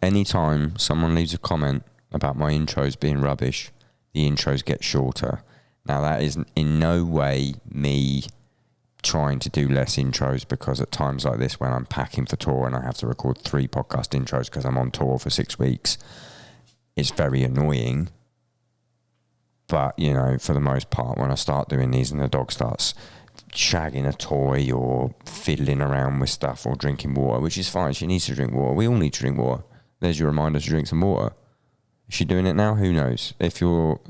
anytime someone leaves a comment about my intros being rubbish, the intros get shorter. Now, that is in no way me trying to do less intros, because at times like this, when I'm packing for tour and I have to record 3 podcast intros because I'm on tour for 6 weeks, it's very annoying. But, you know, for the most part, when I start doing these and the dog starts shagging a toy or fiddling around with stuff or drinking water, which is fine, she needs to drink water. We all need to drink water. There's your reminder to drink some water. Is she doing it now? Who knows? If you're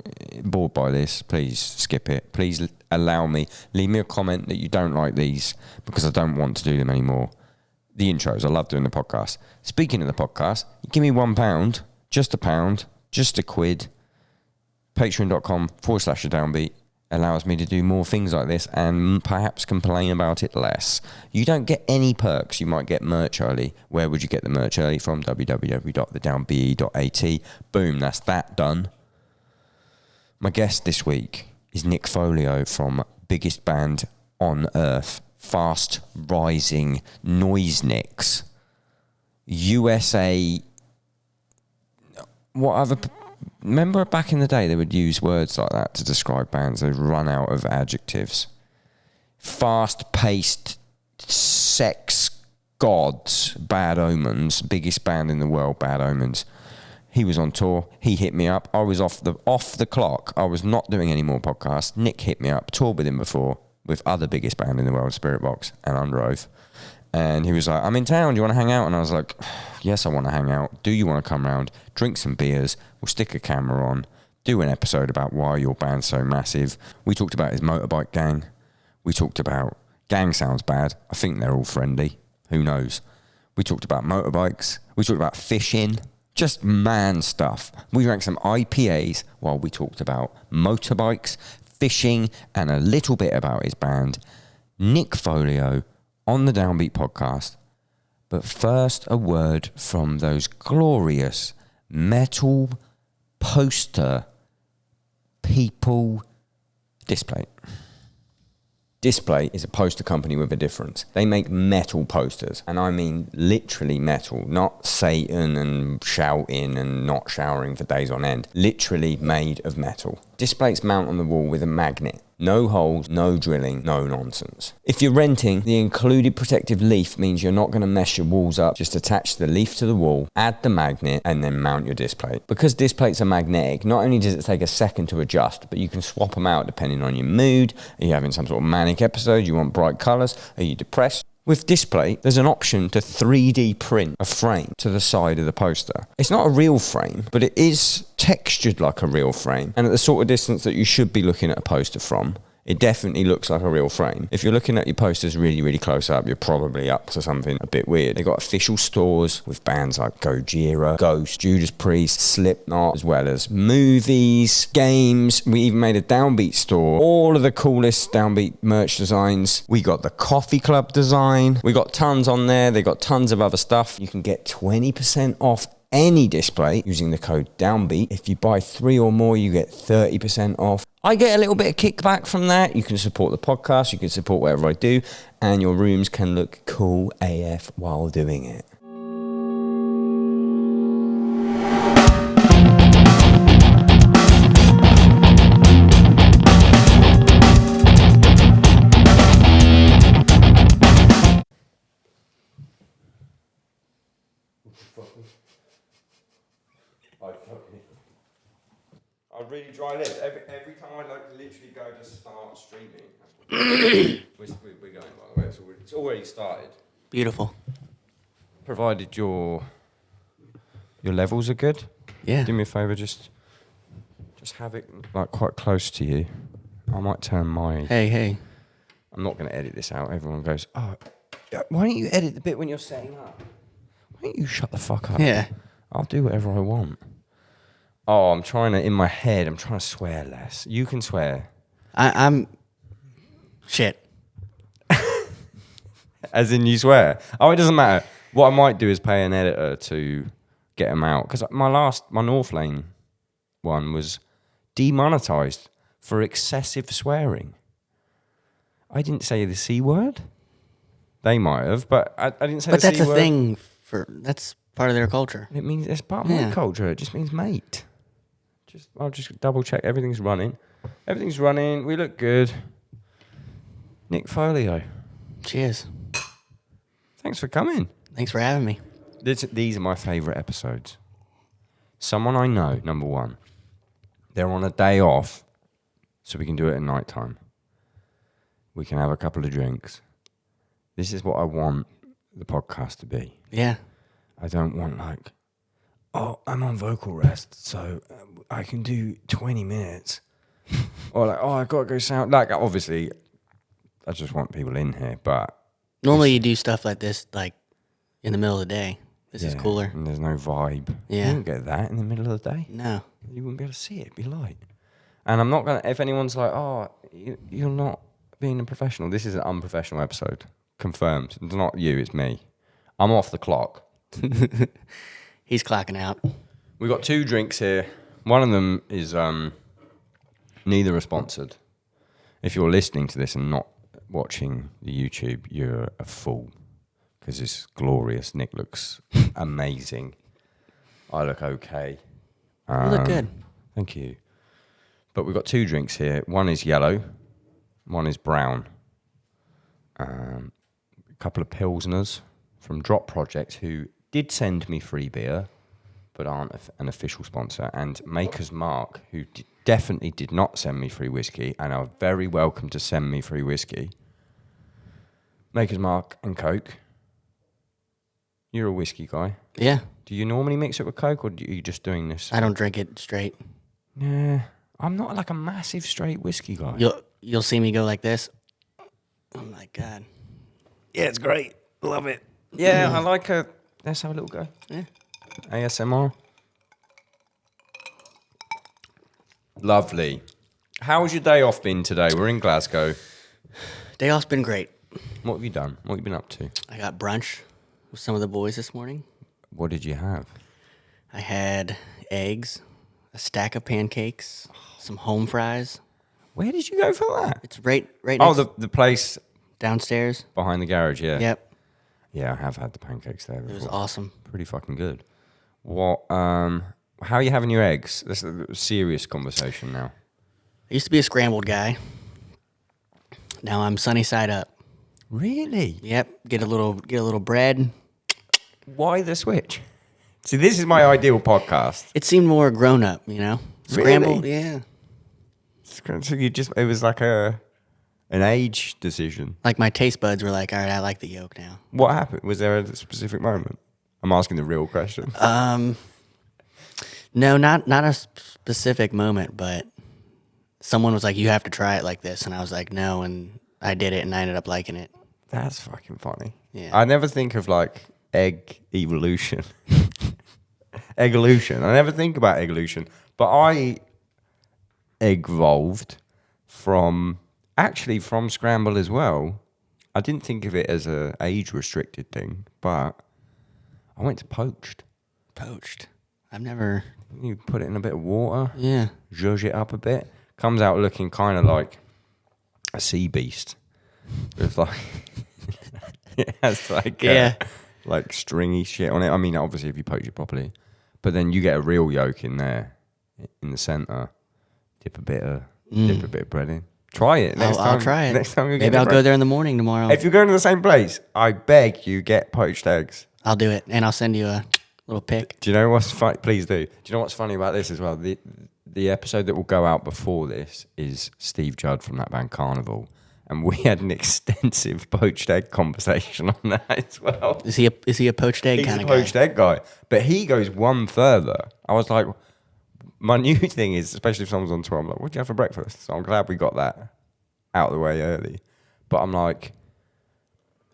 bored by this, please skip it. Please allow me. Leave me a comment that you don't like these, because I don't want to do them anymore. The intros, I love doing the podcast. Speaking of the podcast, give me £1, just £1, just £1. Patreon.com/Downbeat allows me to do more things like this and perhaps complain about it less. You don't get any perks. You might get merch early. Where would you get the merch early from? www.thedownbeat.at. Boom, that's that done. My guest this week is Nick Folio from biggest band on earth, fast rising Noise Nicks, USA. What other... Remember back in the day they would use words like that to describe bands? They'd run out of adjectives. Fast-paced sex gods, Bad Omens, biggest band in the world, Bad Omens. He was on tour. He hit me up. I was off the clock. I was not doing any more podcasts. Nick hit me up, toured with him before, with other biggest band in the world, Spirit Box and Under Oath. And he was like, I'm in town, do you want to hang out? And I was like, yes, I want to hang out. Do you want to come round, drink some beers, we'll stick a camera on, do an episode about why your band's so massive. We talked about his motorbike gang. We talked about, gang sounds bad, I think they're all friendly, who knows. We talked about motorbikes. We talked about fishing, just man stuff. We drank some IPAs while we talked about motorbikes, fishing, and a little bit about his band, Nick Folio, on the Downbeat podcast. But first, a word from those glorious metal poster people. Display. Display is a poster company with a difference. They make metal posters, and I mean literally metal, not Satan and shouting and not showering for days on end. Literally made of metal. Displays mount on the wall with a magnet. No holes, no drilling, no nonsense. If you're renting, the included protective leaf means you're not going to mess your walls up. Just attach the leaf to the wall, add the magnet, and then mount your display. Because displays are magnetic, not only does it take a second to adjust, but you can swap them out depending on your mood. Are you having some sort of manic episode? You want bright colours? Are you depressed? With display, there's an option to 3D print a frame to the side of the poster. It's not a real frame, but it is textured like a real frame. And at the sort of distance that you should be looking at a poster from, it definitely looks like a real frame. If you're looking at your posters really, really close up, you're probably up to something a bit weird. They've got official stores with bands like Gojira, Ghost, Judas Priest, Slipknot, as well as movies, games. We even made a Downbeat store. All of the coolest Downbeat merch designs. We got the Coffee Club design. We got tons on there. They got tons of other stuff. You can get 20% off any display using the code DOWNBEAT. If you buy 3 or more, you get 30% off. I get a little bit of kickback from that. You can support the podcast, you can support whatever I do, and your rooms can look cool AF while doing it. I really dry lips. Every time I literally go to start streaming, we're going, by the way. It's already started. Beautiful. Provided your levels are good. Yeah. Do me a favour, just have it like quite close to you. I might turn my... Hey. I'm not going to edit this out. Everyone goes, oh, why don't you edit the bit when you're setting up? Why don't you shut the fuck up? Yeah. I'll do whatever I want. Oh, I'm trying to swear less. You can swear. I'm... Shit. As in you swear? Oh, it doesn't matter. What I might do is pay an editor to get them out. Because my North Lane one was demonetised for excessive swearing. I didn't say the C word. They might have, but I didn't say the C word. But that's a thing for... That's part of their culture. It means it's part of my culture. It just means mate. I'll just double check everything's running. Everything's running. We look good. Nick Folio. Cheers. Thanks for coming. Thanks for having me. These are my favourite episodes. Someone I know, number one. They're on a day off, so we can do it at night time. We can have a couple of drinks. This is what I want the podcast to be. Yeah. I don't want like, oh, I'm on vocal rest, so I can do 20 minutes. Or like, oh, I've got to go sound. Like, obviously, I just want people in here, but... Normally you do stuff like this, like, in the middle of the day. This is cooler. And there's no vibe. Yeah. You don't get that in the middle of the day. No. You wouldn't be able to see it. It'd be light. And I'm not going to... If anyone's like, oh, you're not being a professional, this is an unprofessional episode. Confirmed. It's not you, it's me. I'm off the clock. He's clocking out. We've got 2 drinks here. One of them is neither are sponsored. If you're listening to this and not watching the YouTube, you're a fool. Because it's glorious. Nick looks amazing. I look okay. You look good. Thank you. But we've got 2 drinks here. One is yellow. One is brown. A couple of Pilsners from Drop Project, who did send me free beer, but aren't an official sponsor. And Maker's Mark, who definitely did not send me free whiskey, and are very welcome to send me free whiskey. Maker's Mark and Coke. You're a whiskey guy. Yeah. Do you normally mix it with Coke, or are you just doing this? I don't drink it straight. Yeah. I'm not like a massive straight whiskey guy. You'll see me go like this. Oh my God. Yeah, it's great. Love it. Yeah, I like a... Let's have a little go. Yeah. ASMR. Lovely. How's your day off been today? We're in Glasgow. Day off's been great. What have you done? What have you been up to? I got brunch with some of the boys this morning. What did you have? I had eggs, a stack of pancakes, some home fries. Where did you go for that? It's right Oh, next the place downstairs. behind the garage, yeah. Yep. Yeah, I have had the pancakes there before. It was awesome. Pretty fucking good. What? How are you having your eggs? This is a serious conversation now. I used to be a scrambled guy. Now I'm sunny side up. Really? Yep. Get a little bread. Why the switch? See, this is my ideal podcast. It seemed more grown up, you know. Scrambled, Really? yeah. So it was like an age decision. Like my taste buds were like, all right, I like the yolk now. What happened? Was there a specific moment? I'm asking the real question. No, not a specific moment, but someone was like, you have to try it like this, and I was like, no, and I did it, and I ended up liking it. That's fucking funny. Yeah. I never think of like egg evolution. Eggolution. I never think about eggolution. But I evolved from scramble as well. I didn't think of it as a age restricted thing, but I went to poached. Poached. I've never. You put it in a bit of water. Yeah. Zhuzh it up a bit. Comes out looking kind of like a sea beast. With like, it has like like stringy shit on it. I mean, obviously if you poach it properly, but then you get a real yolk in there, in the center. Dip a bit of bread in. Try it next time. I'll try it. Next time Maybe I'll go there in the morning tomorrow. If you're going to the same place, I beg you get poached eggs. I'll do it, and I'll send you a little pic. Do you know what's funny? Please do. Do you know what's funny about this as well? The episode that will go out before this is Steve Judd from that band Carnival, and we had an extensive poached egg conversation on that as well. Is he a poached egg kind of guy? He's a poached egg guy, but he goes one further. I was like, my new thing is, especially if someone's on tour, I'm like, what do you have for breakfast? So I'm glad we got that out of the way early. But I'm like,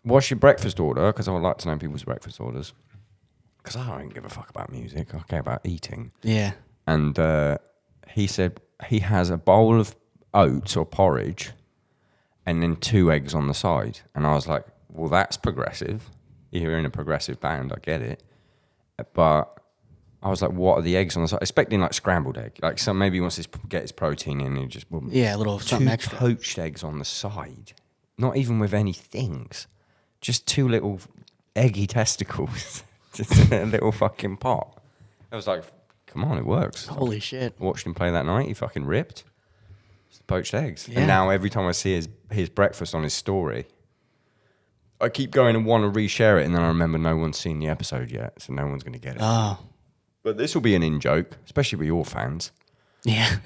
what's your breakfast order? Because I would like to know people's breakfast orders. Because I don't give a fuck about music. I care about eating. Yeah. And he said he has a bowl of oats or porridge and then 2 eggs on the side. And I was like, well, that's progressive. You're in a progressive band, I get it. But I was like, what are the eggs on the side? Expecting like scrambled egg. Like some maybe he wants to get his protein in and just... Yeah, a little something 2 extra. poached eggs on the side. Not even with any things. Just 2 little eggy testicles. Just in a little fucking pot. I was like, come on, it works. Holy shit. I watched him play that night. He fucking ripped. It's poached eggs. Yeah. And now every time I see his breakfast on his story, I keep going and want to reshare it, and then I remember no one's seen the episode yet, so no one's going to get it. Oh. But this will be an in-joke, especially with your fans. Yeah.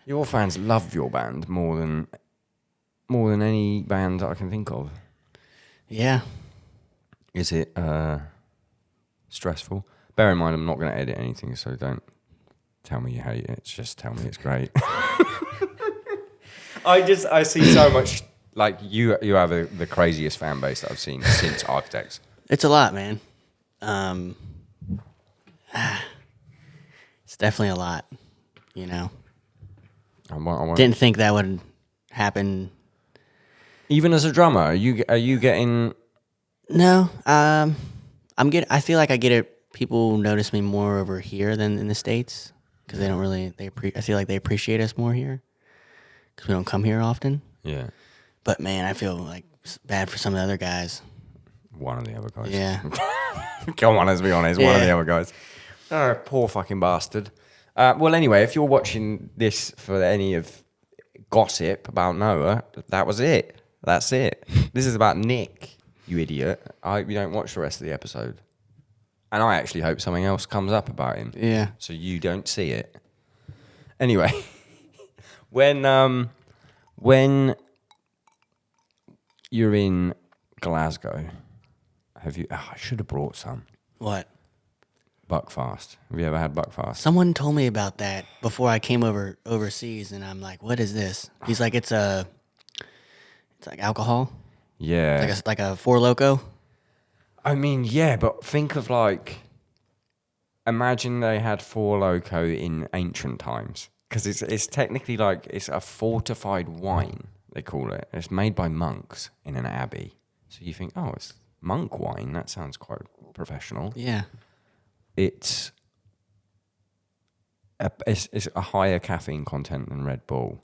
Your fans love your band more than any band that I can think of. Yeah. Is it stressful? Bear in mind, I'm not going to edit anything, so don't tell me you hate it. Just tell me it's great. I see so much. Like you have the craziest fan base that I've seen since Architects. It's a lot, man. It's definitely a lot, you know. Didn't think that would happen. Even as a drummer, are you getting? No, I feel like I get it. People notice me more over here than in the States because they don't really. I feel like they appreciate us more here because we don't come here often. Yeah. But man, I feel like bad for some of the other guys. One of the other guys. Yeah. Come on, let's be honest. One of the other guys. Oh, poor fucking bastard. Well, anyway, if you're watching this for any of gossip about Noah, that was it. That's it. This is about Nick, you idiot. I hope you don't watch the rest of the episode. And I actually hope something else comes up about him. Yeah. So you don't see it. Anyway, when you're in Glasgow, have you... Oh, I should have brought some. What? Buckfast. Have you ever had Buckfast? Someone told me about that before I came overseas, and I'm like, "What is this?" He's like, "It's like alcohol. Yeah. It's like a Four Loko." I mean, yeah, but think of like... Imagine they had Four Loko in ancient times. Because it's technically like... It's a fortified wine, they call it. It's made by monks in an abbey. So you think, oh, it's monk wine. That sounds quite professional. Yeah. It's a higher caffeine content than Red Bull,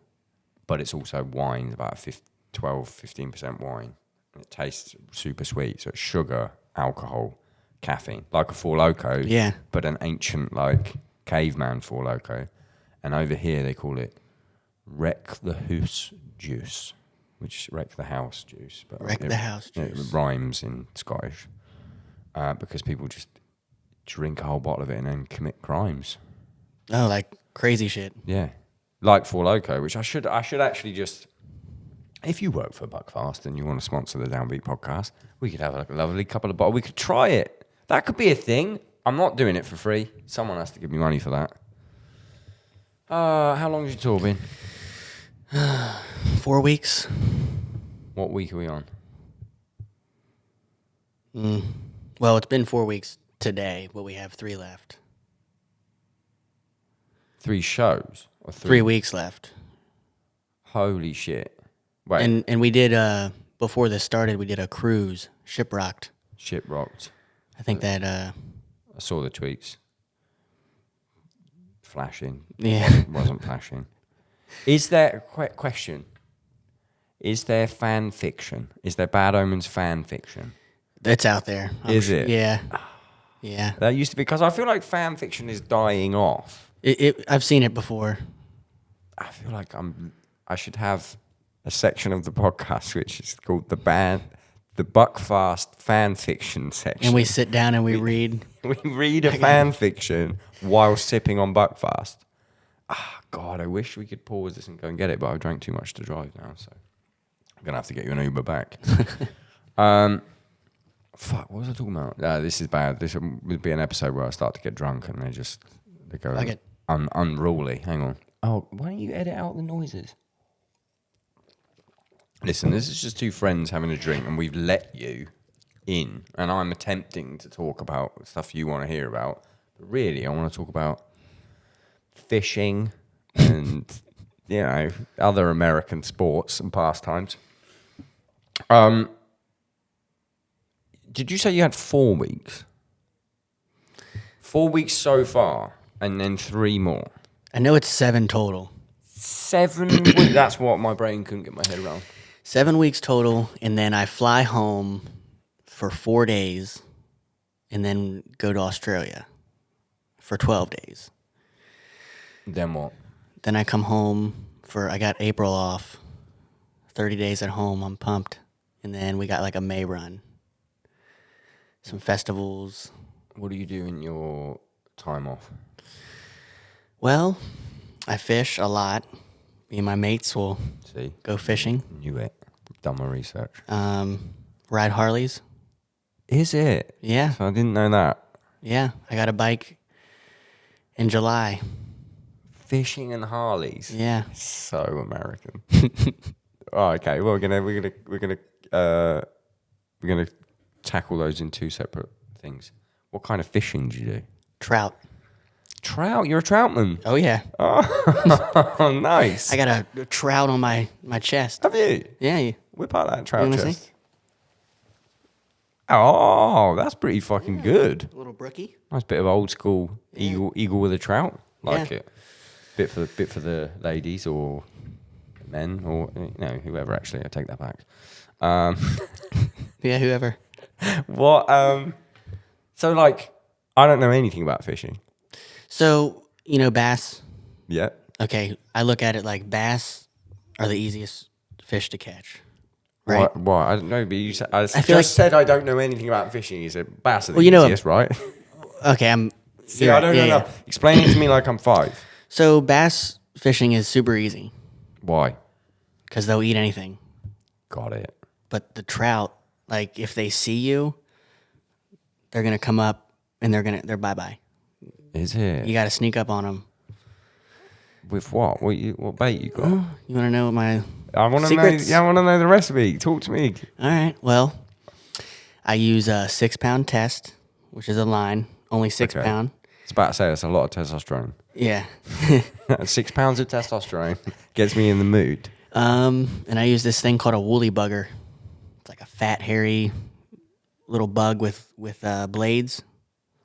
but it's also wine, about 12-15% wine. It tastes super sweet, so it's sugar, alcohol, caffeine, like a Four Loko, Yeah. but an ancient, like, caveman Four Loko. And over here they call it Wreck the House Juice, which Wreck the House Juice. But Wreck the House Juice. It rhymes in Scottish, because people just drink a whole bottle of it and then commit crimes. Oh, like crazy shit. Yeah. Like Four Loko, which I should actually just... If you work for Buckfast and you want to sponsor the Downbeat podcast, we could have a lovely couple of bottles. We could try it. That could be a thing. I'm not doing it for free. Someone has to give me money for that. How long has your tour been? 4 weeks. What week are we on? Well, it's been 4 weeks today, but we have 3 left. 3 shows? Or 3 weeks left. Holy shit. Wait. And we did, before this started, we did a cruise, Shipwrecked. Shipwrecked. I think that, I saw the tweets. Flashing. Yeah. Wasn't flashing. Is there, question, is there fan fiction? Is there Bad Omens fan fiction? It's out there. Is it? Yeah. Yeah. That used to be, because I feel like fan fiction is dying off. I've seen it before. I feel like I should have a section of the podcast which is called the Buckfast fan fiction section. And we sit down and we read. We read a fan fiction while sipping on Buckfast. God, I wish we could pause this and go and get it, but I've drank too much to drive now, so I'm going to have to get you an Uber back. Fuck, what was I talking about? This is bad. This would be an episode where I start to get drunk and they go unruly. Hang on. Oh, why don't you edit out the noises? Listen, this is just 2 friends having a drink and we've let you in and I'm attempting to talk about stuff you want to hear about. But really, I want to talk about fishing and, other American sports and pastimes. Did you say you had 4 weeks? 4 weeks so far, and then 3 more. I know it's 7 total. 7 weeks? That's what my brain couldn't get my head around. 7 weeks total, and then I fly home for 4 days, and then go to Australia for 12 days. Then what? Then I come home I got April off, 30 days at home. I'm pumped. And then we got like a May run. Some festivals. What do you do in your time off? Well, I fish a lot. Me and my mates will go fishing. Knew it. Done my research. Ride Harleys. Is it? Yeah. So I didn't know that. Yeah. I got a bike in July. Fishing and Harleys. Yeah. So American. Oh, okay. Well, we're gonna tackle those in two separate things. What kind of fishing do you do? Trout. Trout? You're a troutman? Oh, yeah. Oh, nice. I got a trout on my chest. Have you? Yeah. Whip out that trout You wanna chest. see? Oh, that's pretty fucking good. A little brookie. Nice bit of old school eagle with a trout. Like Yeah. it. Bit for the ladies or men or whoever. Actually, I take that back. Yeah, whoever. What? So like, I don't know anything about fishing. So, bass. Yeah. Okay, I look at it like bass are the easiest fish to catch. Right? What? I don't know, but you said I feel like- said I don't know anything about fishing. You said bass are the Well, you know- easiest, right? Okay, See, I don't know. yeah. Explain it to me like I'm 5. So, bass fishing is super easy Why? because they'll eat anything. Got it. But the trout, like if they see you, they're gonna come up and they're bye-bye. Is it? You got to sneak up on them. With what? What bait you got? You want to know what my I want to know. secrets? Yeah, I want to know the recipe. Talk to me. All right. Well, I use a 6-pound test, which is a line, only 6 Okay. pound. It's about to say that's a lot of testosterone. Yeah. 6 pounds of testosterone gets me in the mood. And I use this thing called a woolly bugger. It's like a fat, hairy little bug with blades.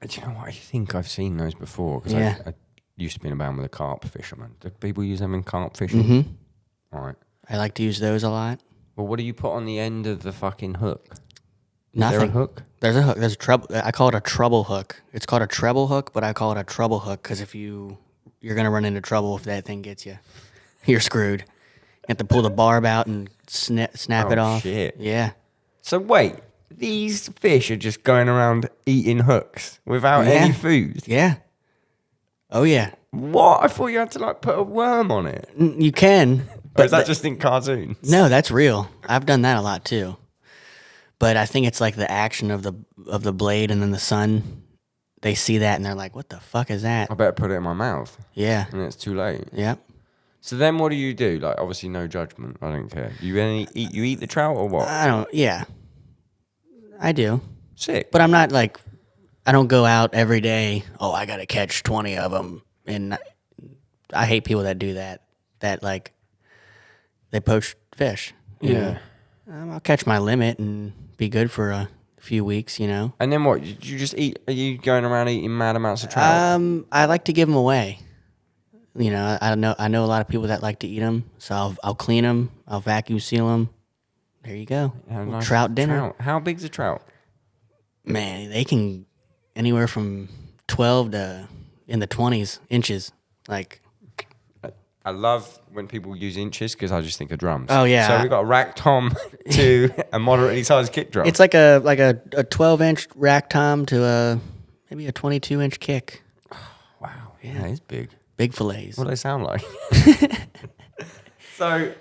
Do you know what? I think I've seen those before. Because Yeah. I used to be in a band with a carp fisherman. Do people use them in carp fishing? Mm-hmm. All right. I like to use those a lot. Well, what do you put on the end of the fucking hook? Nothing. Is there a hook? There's a hook. There's a treble. I call it a treble hook. It's called a treble hook, but I call it a treble hook because if you're gonna run into trouble if that thing gets you, you're screwed. You have to pull the barb out and snap it off. Shit. Yeah. So wait, these fish are just going around eating hooks without any food? Yeah. Oh yeah. What? I thought you had to like put a worm on it. You can. Or is that just in cartoons? No, that's real. I've done that a lot too. But I think it's like the action of the blade and then the sun. They see that and they're like, "What the fuck is that?" I better put it in my mouth. Yeah. And it's too late. Yep. So then what do you do? Like, obviously no judgment. I don't care. You eat the trout or what? Yeah. I do. Sick. But I'm not like, I don't go out every day. Oh, I got to catch 20 of them. And I hate people that do that. That like, they poach fish. You know? I'll catch my limit and be good for a few weeks, you know. And then what? You just eat? Are you going around eating mad amounts of trout? I like to give them away. You know, I know a lot of people that like to eat them. So I'll clean them. I'll vacuum seal them. There you go. Nice Trout dinner. Trout. How big's a trout? Man, they can anywhere from 12 to in the 20s inches. Like, I love when people use inches because I just think of drums. Oh, yeah. So we've got a rack tom to a moderately sized kick drum. it's like a 12-inch rack tom to maybe a 22-inch kick. Wow. Yeah, it's big. Big fillets. What do they sound like? So,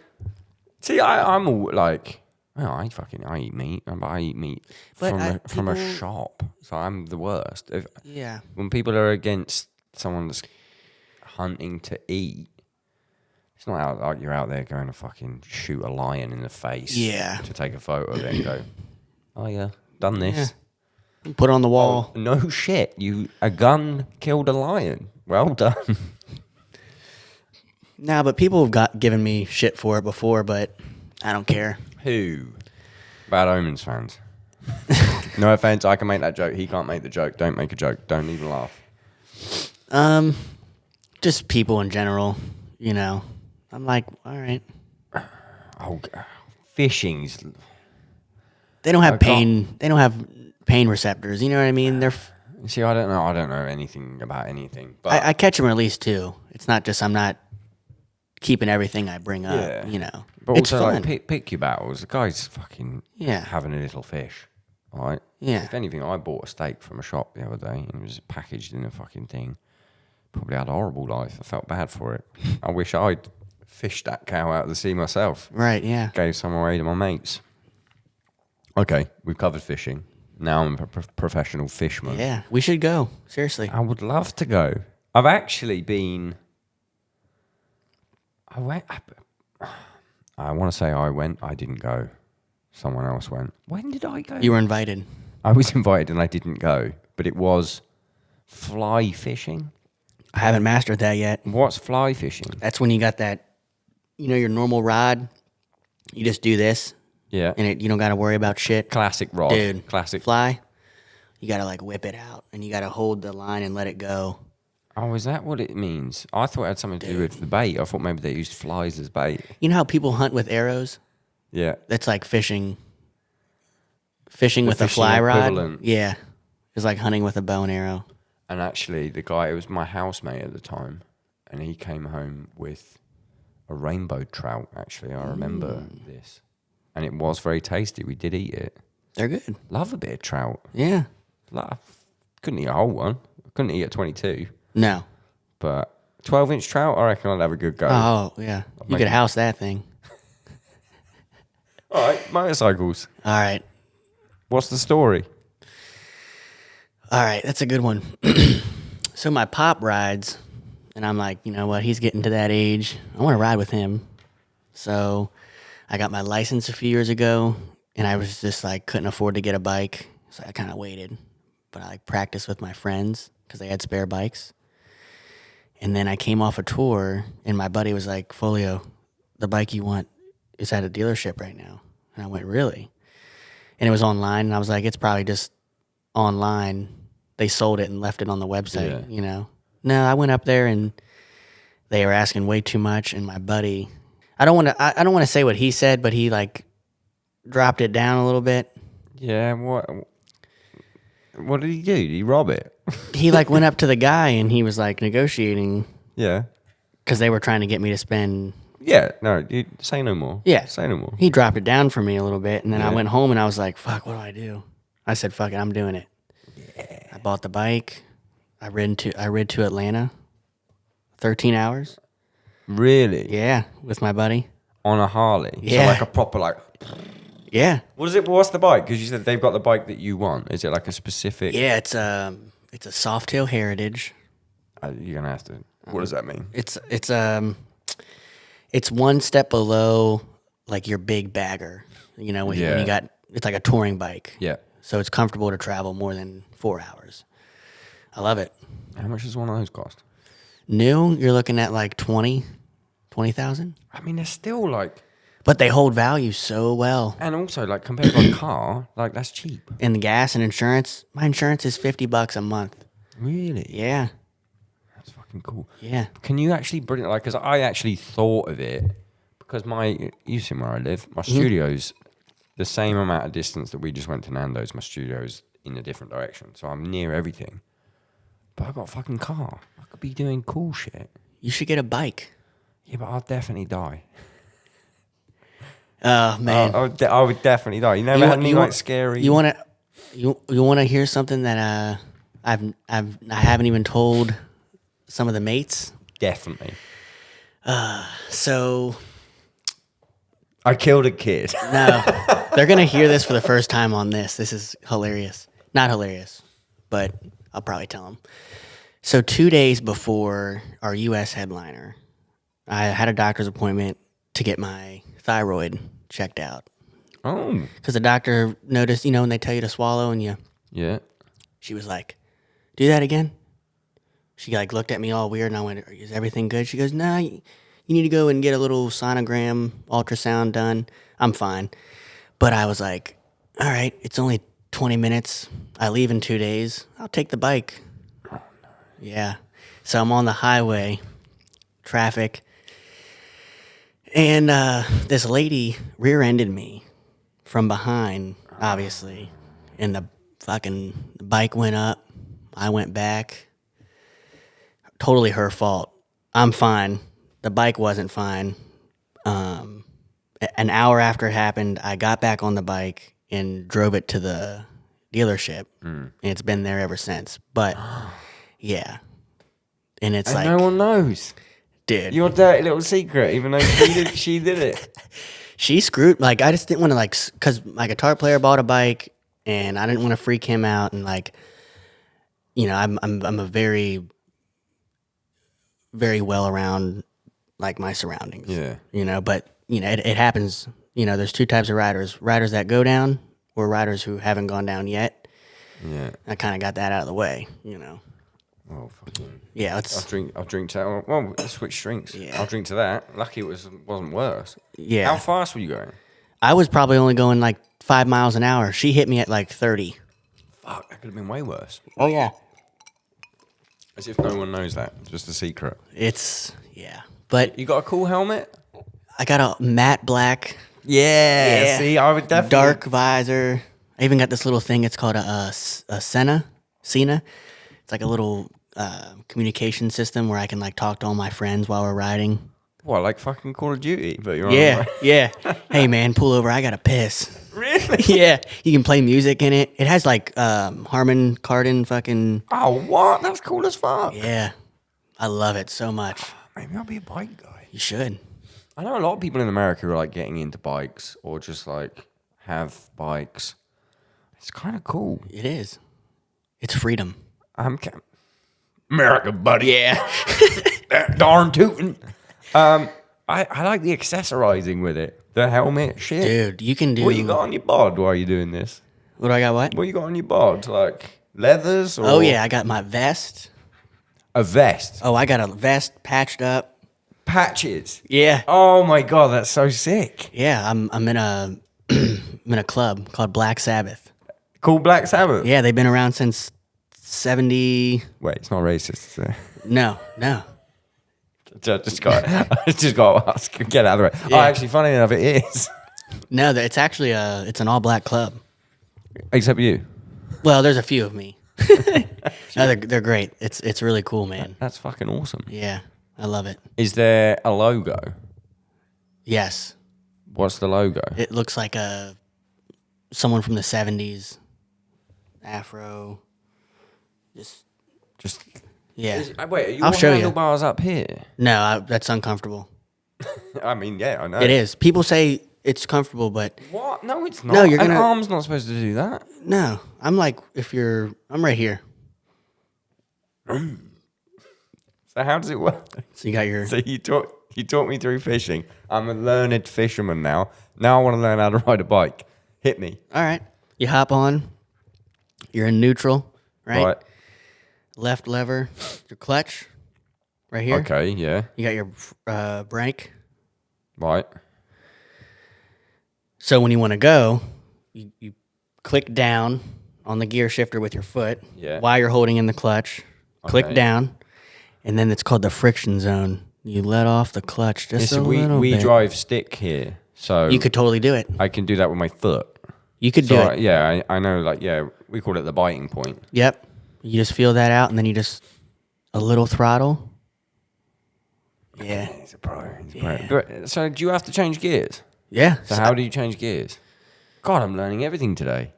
see, I'm all like, well, I eat meat, but I eat meat But from a people- shop. So I'm the worst. Yeah. When people are against someone that's hunting to eat, it's not out, like you're out there going to fucking shoot a lion in the face. Yeah. To take a photo of it and go, oh yeah, done this. Yeah. Put it on the wall. Oh, no shit, a gun killed a lion. Well done. Nah, but people have given me shit for it before, but I don't care. Who? Bad Omens fans. No offense, I can make that joke. He can't make the joke. Don't make a joke. Don't even laugh. Just people in general, you know. I'm like, all right. Oh, fishing's. They don't have I can't- pain. They don't have pain receptors. You know what I mean? See, I don't know anything about anything. But I catch and release too. It's not just I'm not keeping everything I bring up. You know, But it's also, fun. like, pick your battles. The guy's fucking having a little fish, all right? Yeah. If anything, I bought a steak from a shop the other day, and it was packaged in a fucking thing. Probably had a horrible life. I felt bad for it. I wish I'd fished that cow out of the sea myself. Right, yeah. Gave some away to my mates. Okay, we've covered fishing. Now I'm a professional fisherman. Yeah, we should go. Seriously. I would love to go. I've actually been... I want to say I went. I didn't go. Someone else went. When did I go? You were invited. I was invited and I didn't go. But it was fly fishing. I haven't mastered that yet. What's fly fishing? That's when you got that, you know, your normal rod. You just do this. Yeah. And you don't got to worry about shit. Classic rod. Dude. Classic. Fly. You got to like whip it out. And you got to hold the line and let it go. Oh, is that what it means? I thought it had something to do with the bait. I thought maybe they used flies as bait. You know how people hunt with arrows? Yeah. That's like fishing. Fishing with a fishing fly equivalent. rod. Yeah. It's like hunting with a bow and arrow. And actually, the guy, it was my housemate at the time, and he came home with a rainbow trout, actually. I remember this. And it was very tasty. We did eat it. They're good. Love a bit of trout. Yeah. Couldn't eat a whole one. Couldn't eat a 22. No. But 12-inch trout, I reckon I'd have a good go. Oh, yeah. You could house that thing. All right, motorcycles. All right. What's the story? All right, that's a good one. So my pop rides, and I'm like, you know what? He's getting to that age. I want to ride with him. So I got my license a few years ago, and I was just like, couldn't afford to get a bike. So I kind of waited. But I like practiced with my friends because they had spare bikes. And then I came off a tour, and my buddy was like, Folio, the bike you want is at a dealership right now. And I went, really? And it was online, and I was like, it's probably just online. They sold it and left it on the website, you know? No, I went up there, and they were asking way too much, and my buddy, I don't want to say what he said, but he, like, dropped it down a little bit. Yeah, what did he do? Did he rob it? He, like, went up to the guy, and he was, like, negotiating. Yeah. Because they were trying to get me to spend... Yeah, no, you say no more. Yeah. Say no more. He dropped it down for me a little bit, and then I went home, and I was like, fuck, what do I do? I said, fuck it, I'm doing it. Yeah. I bought the bike. I rid to Atlanta. 13 hours. Really? Yeah, with my buddy. On a Harley? Yeah. So like a proper, like... Yeah. What's the bike? Because you said they've got the bike that you want. Is it like a specific... Yeah, it's a Softail Heritage. You're going to have to... What does that mean? It's one step below, like, your big bagger. You know, when you got... It's like a touring bike. Yeah. So it's comfortable to travel more than 4 hours. I love it. How much does one of those cost? New, you're looking at like 20,000. I mean, they're still like... But they hold value so well. And also, like, compared to a car, like, that's cheap. And the gas and insurance, my insurance is $50 a month. Really? Yeah. That's fucking cool. Yeah. Can you actually bring it, like, because I actually thought of it, because you see where I live, my studio's the same amount of distance that we just went to Nando's, my studio's in a different direction. So I'm near everything. But I got a fucking car. I could be doing cool shit. You should get a bike. Yeah, but I'll definitely die. Oh, man. I would definitely die. You never had any, like, scary... You want to hear something that I haven't even told some of the mates? Definitely. So... I killed a kid. No. They're going to hear this for the first time on this. This is hilarious. Not hilarious, but I'll probably tell them. So 2 days before our U.S. headliner, I had a doctor's appointment to get my thyroid checked out. Oh. Because the doctor noticed, you know, when they tell you to swallow and you... Yeah. She was like, do that again? She, like, looked at me all weird, and I went, is everything good? She goes, no, you need to go and get a little sonogram, ultrasound done. I'm fine. But I was like, all right, it's only 20 minutes. I leave in 2 days. I'll take the bike. Oh, no. Yeah. So I'm on the highway, traffic, and this lady rear-ended me from behind, obviously, and the fucking the bike went up. I went back. Totally her fault. I'm fine. The bike wasn't fine. An hour after it happened, I got back on the bike and drove it to the dealership. And it's been there ever since. But yeah. And it's And like, no one knows. dude. Your dirty little secret, even though she did it. She screwed, like, I just didn't want to, like, because my guitar player bought a bike, and I didn't want to freak him out, and, like, you know, I'm a very, very well around, like, my surroundings. Yeah. You know, but, you know, it happens, you know, there's two types of riders that go down, or riders who haven't gone down yet. Yeah. I kind of got that out of the way, you know. Oh, fucking. Yeah, let's. I'll drink to that. Well, let's switch drinks. Yeah. I'll drink to that. Lucky it wasn't worse. Yeah. How fast were you going? I was probably only going like 5 miles an hour. She hit me at like 30. Fuck, that could have been way worse. Oh, yeah. As if no one knows that. Just a secret. Yeah. But You got a cool helmet? I got a matte black. Yeah. See, I would definitely. Dark visor. I even got this little thing. It's called a Sena. It's like a little communication system where I can like talk to all my friends while we're riding. What, like fucking Call of Duty? But you're on Yeah. Hey man, pull over. I gotta piss. Really? Yeah. You can play music in it. It has like Harman Kardon fucking. Oh, what? That's cool as fuck. Yeah. I love it so much. Maybe I'll be a bike guy. You should. I know a lot of people in America who are like getting into bikes or just like have bikes. It's kind of cool. It is. It's freedom. America, buddy. Yeah. Darn tootin'. I like the accessorizing with it. The helmet, shit. Dude, you can do. What you got on your bod while you're doing this? What do I got? What? What you got on your bod? Like leathers? Or Oh, yeah. I got my vest. a vest. Oh, I got a vest patched up. Patches. Yeah. Oh my god, that's so sick. Yeah. I'm in a I'm in a club called Black Sabbath. Cool Black Sabbath. Yeah, they've been around since 70. Wait, it's not racist. Is it? No. Just got to ask. Get out of the way. Yeah. Oh, actually, funny enough, it is. No, it's actually it's an all black club. Except you. Well, there's a few of me. No, they're great. It's really cool, man. That's fucking awesome. Yeah, I love it. Is there a logo? Yes, What's the logo? it looks like someone from the 70s, afro. Just Yeah. wait. Are your I'll show you. handlebars up here? No, that's uncomfortable. I mean, yeah, I know. It is. People say it's comfortable, but What? No, it's not. No, you're An gonna- arm's not supposed to do that. no. I'm like, I'm right here. So how does it work? So you got your. So you taught me through fishing. I'm a learned fisherman now. Now I want to learn how to ride a bike. Hit me. All right. You hop on. You're in neutral, right? Left lever, your clutch, right here. Okay. Yeah. You got your brake. Right. So when you want to go, you click down on the gear shifter with your foot. Yeah. While you're holding in the clutch, click Okay. down, and then it's called the friction zone. You let off the clutch just a little we bit. drive stick here, so You could totally do it. I can do that with my foot. You could do it. Yeah, I know. Like, yeah, we call it the biting point. Yep. You just feel that out, and then you just a little throttle. Yeah. He's a pro. So do you have to change gears? Yeah. So how do you change gears? God, I'm learning everything today.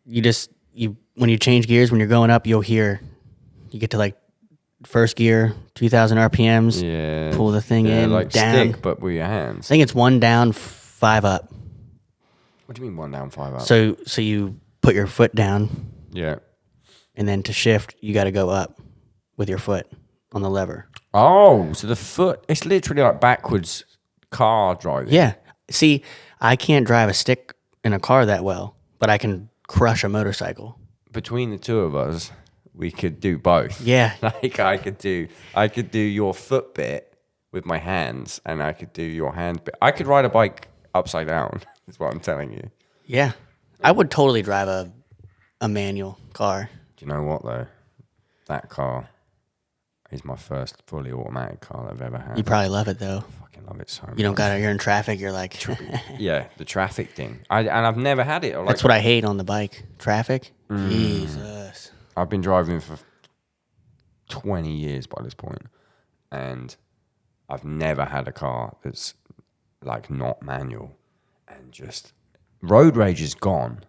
When you change gears, when you're going up, you'll hear, you get to like first gear, 2,000 RPMs. Yeah. Pull the thing in, like down. stick, but with your hands. I think it's 1 down, 5 up. What do you mean 1 down, 5 up? So you put your foot down, yeah. and then to shift, you got to go up with your foot on the lever. Oh, so the foot, it's literally like backwards car driving. Yeah. See, I can't drive a stick in a car that well, but I can crush a motorcycle. Between the two of us, we could do both. Yeah. Like I could do your foot bit with my hands, and I could do your hand bit. I could ride a bike upside down, is what I'm telling you. Yeah. I would totally drive a manual car. Do you know what though? That car is my first fully automatic car that I've ever had. You probably love it though. I fucking love it so much. You don't got you're in traffic. You're like, Yeah, the traffic thing. And I've never had it. that's what I hate on the bike. Traffic. Jesus. I've been driving for 20 years by this point, and I've never had a car that's like not manual, and just road rage is gone.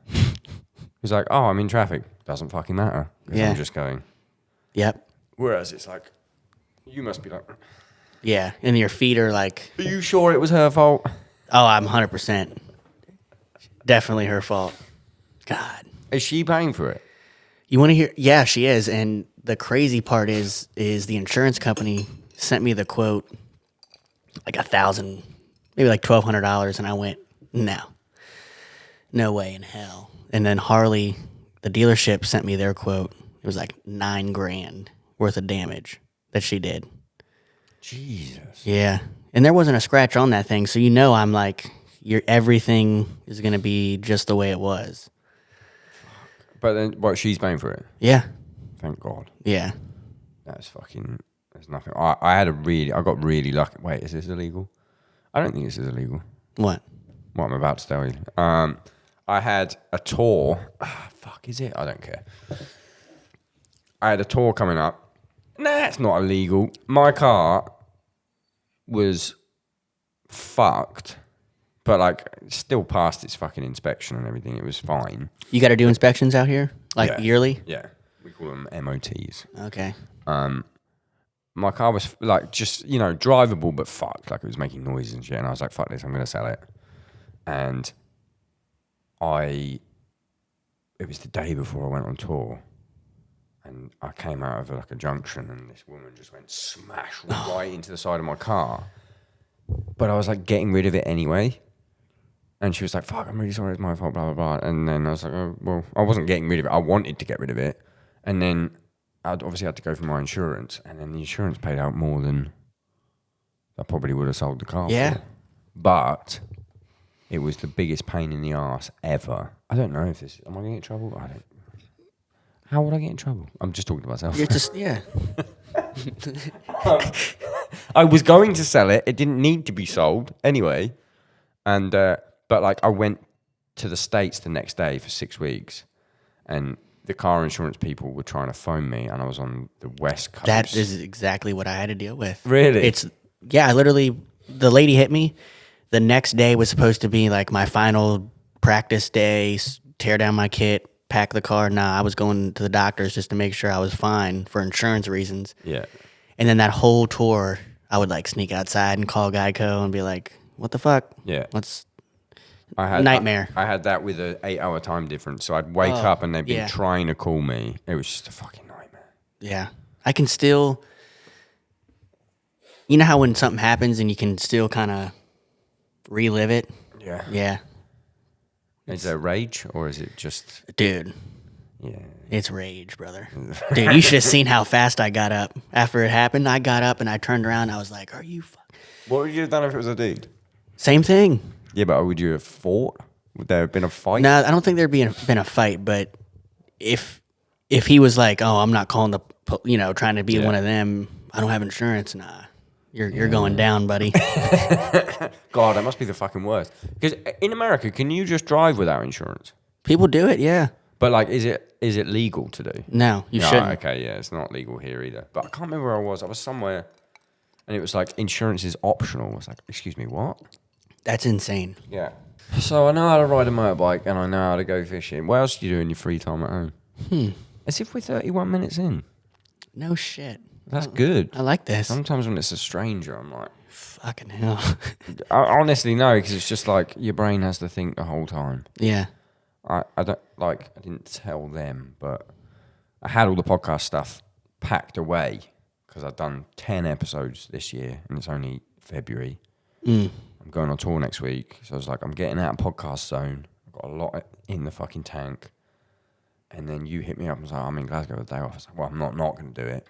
It's like, oh, I'm in traffic. Doesn't fucking matter. Yeah. I'm just going. Yep. Whereas it's like, you must be like, Yeah, and your feet are like, are you sure it was her fault? oh, I'm 100%. Definitely her fault. God. Is she paying for it? You want to hear? Yeah, she is. And the crazy part is the insurance company sent me the quote, like $1,000, maybe like $1,200, and I went, no way in hell. And then Harley, the dealership, sent me their quote. It was like $9,000 worth of damage that she did. Jesus. Yeah, and there wasn't a scratch on that thing, so I'm like, everything is gonna be just the way it was. But then, what? She's paying for it. Yeah. Thank God. Yeah. That's fucking. There's nothing. I got really lucky. Wait, is this illegal? I don't think this is illegal. What? What I'm about to tell you. I had a tour. Fuck, is it? I don't care. I had a tour coming up. Nah, it's not illegal. My car was fucked, but like still passed its fucking inspection and everything. It was fine. You got to do inspections out here, like yearly? Yeah, we call them MOTs. Okay. My car was like just drivable, but fucked. Like it was making noises and shit. And I was like, fuck this, I'm gonna sell it. And it was the day before I went on tour. And I came out of like a junction, and this woman just went smash right into the side of my car. But I was like getting rid of it anyway. And she was like, fuck, I'm really sorry, it's my fault, blah, blah, blah. And then I was like, oh, well, I wasn't getting rid of it. I wanted to get rid of it. And then I obviously had to go for my insurance. And then the insurance paid out more than I probably would have sold the car for. But it was the biggest pain in the arse ever. I don't know if am I going to get in trouble? I don't. How would I get in trouble? I'm just talking to myself. You're just, yeah. I was going to sell it. It didn't need to be sold anyway. And, but like I went to the States the next day for 6 weeks, and the car insurance people were trying to phone me, and I was on the West Coast. That is exactly what I had to deal with. Really? The lady hit me. The next day was supposed to be like my final practice day, tear down my kit, pack the car. Nah, I was going to the doctors just to make sure I was fine for insurance reasons. Yeah. And then that whole tour, I would like sneak outside and call Geico and be like, what the fuck? Yeah. Nightmare. I had that with an 8-hour time difference. So I'd wake up and they'd be trying to call me. It was just a fucking nightmare. Yeah. I can still, you know how when something happens and you can still kind of relive it? Yeah. Yeah. Is there rage or is it just... Dude. Yeah. It's rage, brother. Dude, you should have seen how fast I got up. After it happened, I got up and I turned around and I was like, are you What would you have done if it was a dude? Same thing. Yeah, but would you have fought? Would there have been a fight? No, I don't think there'd been a fight, but if he was like, oh, I'm not calling trying to be one of them, I don't have insurance, nah. You're going down, buddy. God, that must be the fucking worst. Because in America, can you just drive without insurance? People do it, yeah. But like, is it legal to do? No, you shouldn't. Okay, yeah, it's not legal here either. But I can't remember where I was. I was somewhere, and it was like insurance is optional. I was like, excuse me, what? That's insane. Yeah. So I know how to ride a motorbike, and I know how to go fishing. What else do you do in your free time at home? As if we're 31 minutes in. No shit. That's good. I like this. Sometimes when it's a stranger, I'm like... Fucking hell. I honestly no, because it's just like your brain has to think the whole time. Yeah. I didn't tell them, but I had all the podcast stuff packed away because I've done 10 episodes this year and it's only February. I'm going on tour next week. So I was like, I'm getting out of podcast zone. I've got a lot in the fucking tank. And then you hit me up and was like, I'm in Glasgow the day off. I was like, well, I'm not going to do it.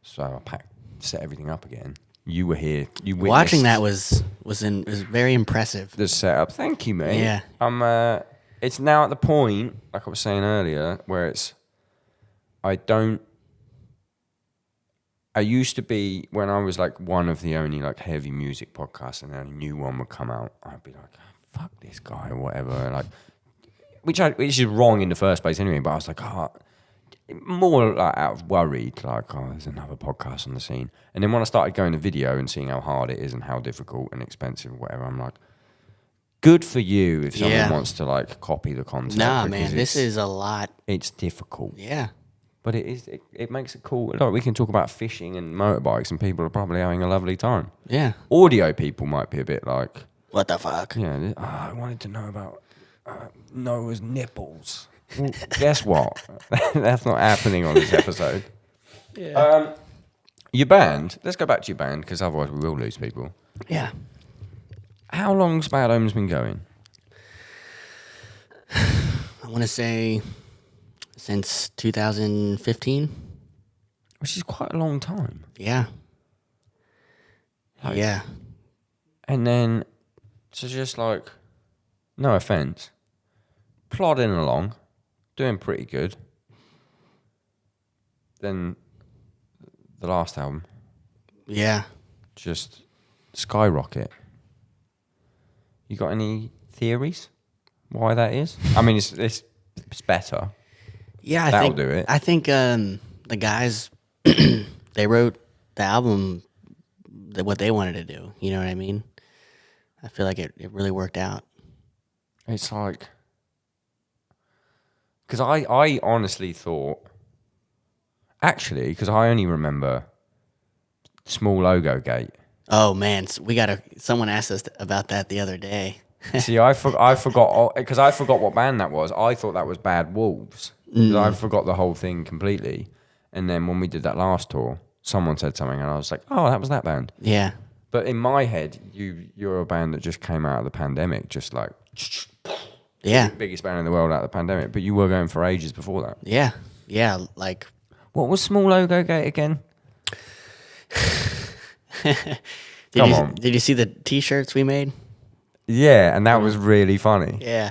So I set everything up again. You were here. You witnessed. Watching that was very impressive. The setup. Thank you, mate. Yeah. It's now at the point, like I was saying earlier, where I used to be, when I was like one of the only like heavy music podcasts, and then a new one would come out, I'd be like, oh, fuck this guy or whatever, like, which is wrong in the first place anyway. But I was like, oh, more like out of worried, like, oh, there's another podcast on the scene. And then when I started going to video and seeing how hard it is and how difficult and expensive, whatever, I'm like, good for you if someone wants to like copy the concept. Nah, man, this is a lot. It's difficult. Yeah. But it makes it cool. Like, we can talk about fishing and motorbikes, and people are probably having a lovely time. Yeah. Audio people might be a bit like, what the fuck? Yeah, I wanted to know about Noah's nipples. Well, guess what? That's not happening on this episode. Yeah. Your band. Let's go back to your band, because otherwise we will lose people. Yeah. How long's Bad Omens been going? I want to say since 2015. Which is quite a long time. Yeah. Like, yeah. And then, so just like, no offense, plodding along, doing pretty good. Then the last album. Yeah. Just skyrocket. You got any theories why that is? I mean, it's better. Yeah, That'll do it. I think the guys, they wrote the album what they wanted to do. You know what I mean? I feel like it really worked out. It's like, because I honestly thought, actually, because I only remember Small Logo Gate. Oh man, someone asked us about that the other day. See, I forgot, because I forgot what band that was. I thought that was Bad Wolves. I forgot the whole thing completely. And then when we did that last tour, someone said something, and I was like, oh, that was that band. Yeah. But in my head, you're a band that just came out of the pandemic, just like, yeah, biggest band in the world out of the pandemic. But you were going for ages before that. Yeah, yeah. Like, what was Small Logo Gate again? Did you see the T-shirts we made? Yeah, and that was really funny. Yeah,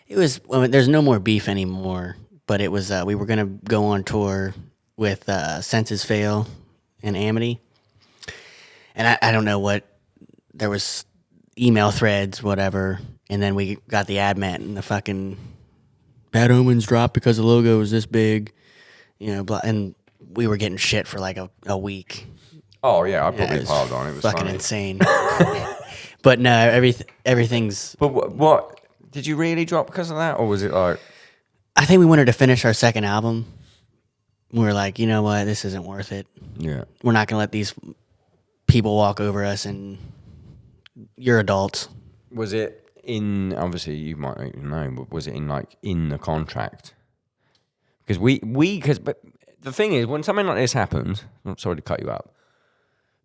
it was. Well, there's no more beef anymore. But it was. We were gonna go on tour with Senses Fail and Amity, and I don't know what. There was email threads, whatever, and then we got the admit, and the fucking Bad Omens dropped because the logo was this big, you know. And we were getting shit for like a week. Oh yeah, I probably piled on. It was fucking funny. insane. But no, everything's. But what did you really drop because of that, or was it like? I think we wanted to finish our second album. We were like, you know what, this isn't worth it. Yeah, we're not gonna let these people walk over us, and you're adults. Was it in? Obviously, you might not even know, but was it in the contract? Because but the thing is, when something like this happens, I'm sorry to cut you out.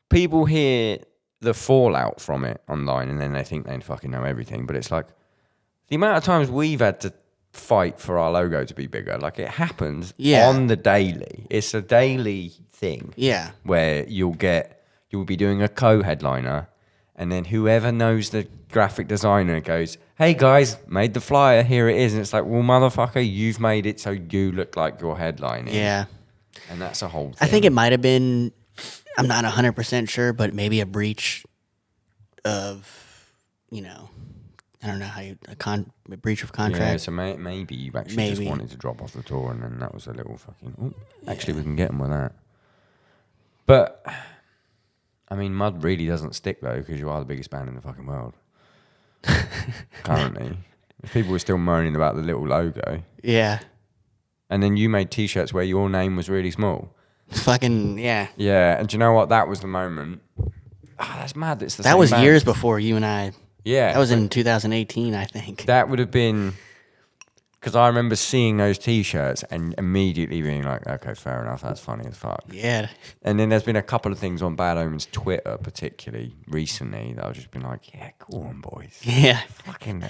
People hear the fallout from it online, and then they think they fucking know everything. But it's like the amount of times we've had to fight for our logo to be bigger. Like, it happens on the daily. It's a daily thing. Yeah. Where you'll be doing a co-headliner, and then whoever knows the graphic designer goes, hey guys, made the flyer, here it is. And it's like, well, motherfucker, you've made it so you look like you're headlining. Yeah. And that's a whole thing. I think it might have been, I'm not 100% sure, but maybe a breach of, you know, I don't know how a breach of contract. Yeah, so maybe you actually just wanted to drop off the tour, and then that was a little fucking, actually we can get them with that. But, I mean, mud really doesn't stick though, because you are the biggest band in the fucking world. Currently. If people were still moaning about the little logo. Yeah. And then you made T-shirts where your name was really small. Fucking, yeah. Yeah, and do you know what? That was the moment. Oh, that's mad. It's the that same was band. Years before you and I. Yeah. That was in 2018, I think. That would have been... Because I remember seeing those T-shirts and immediately being like, okay, fair enough, that's funny as fuck. Yeah. And then there's been a couple of things on Bad Omens Twitter, particularly recently, that I've just been like, yeah, go on, boys. Yeah. Fucking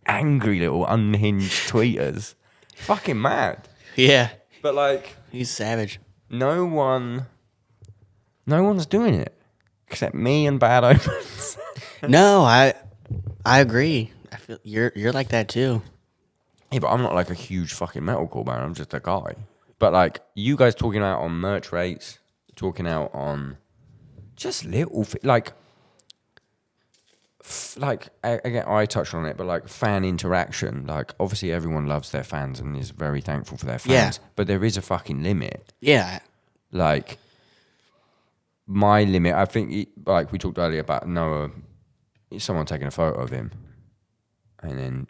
angry little unhinged tweeters. Fucking mad. Yeah. But like... He's savage. No one's doing it. Except me and Bad Omens. No, I agree. I feel you're like that too. Yeah, but I'm not like a huge fucking metalcore band. I'm just a guy. But like, you guys talking out on merch rates, talking out on just little like again, I touched on it, but like fan interaction. Like obviously everyone loves their fans and is very thankful for their fans, but there is a fucking limit. Yeah. Like my limit, I think, like we talked earlier about Noah, someone taking a photo of him, and then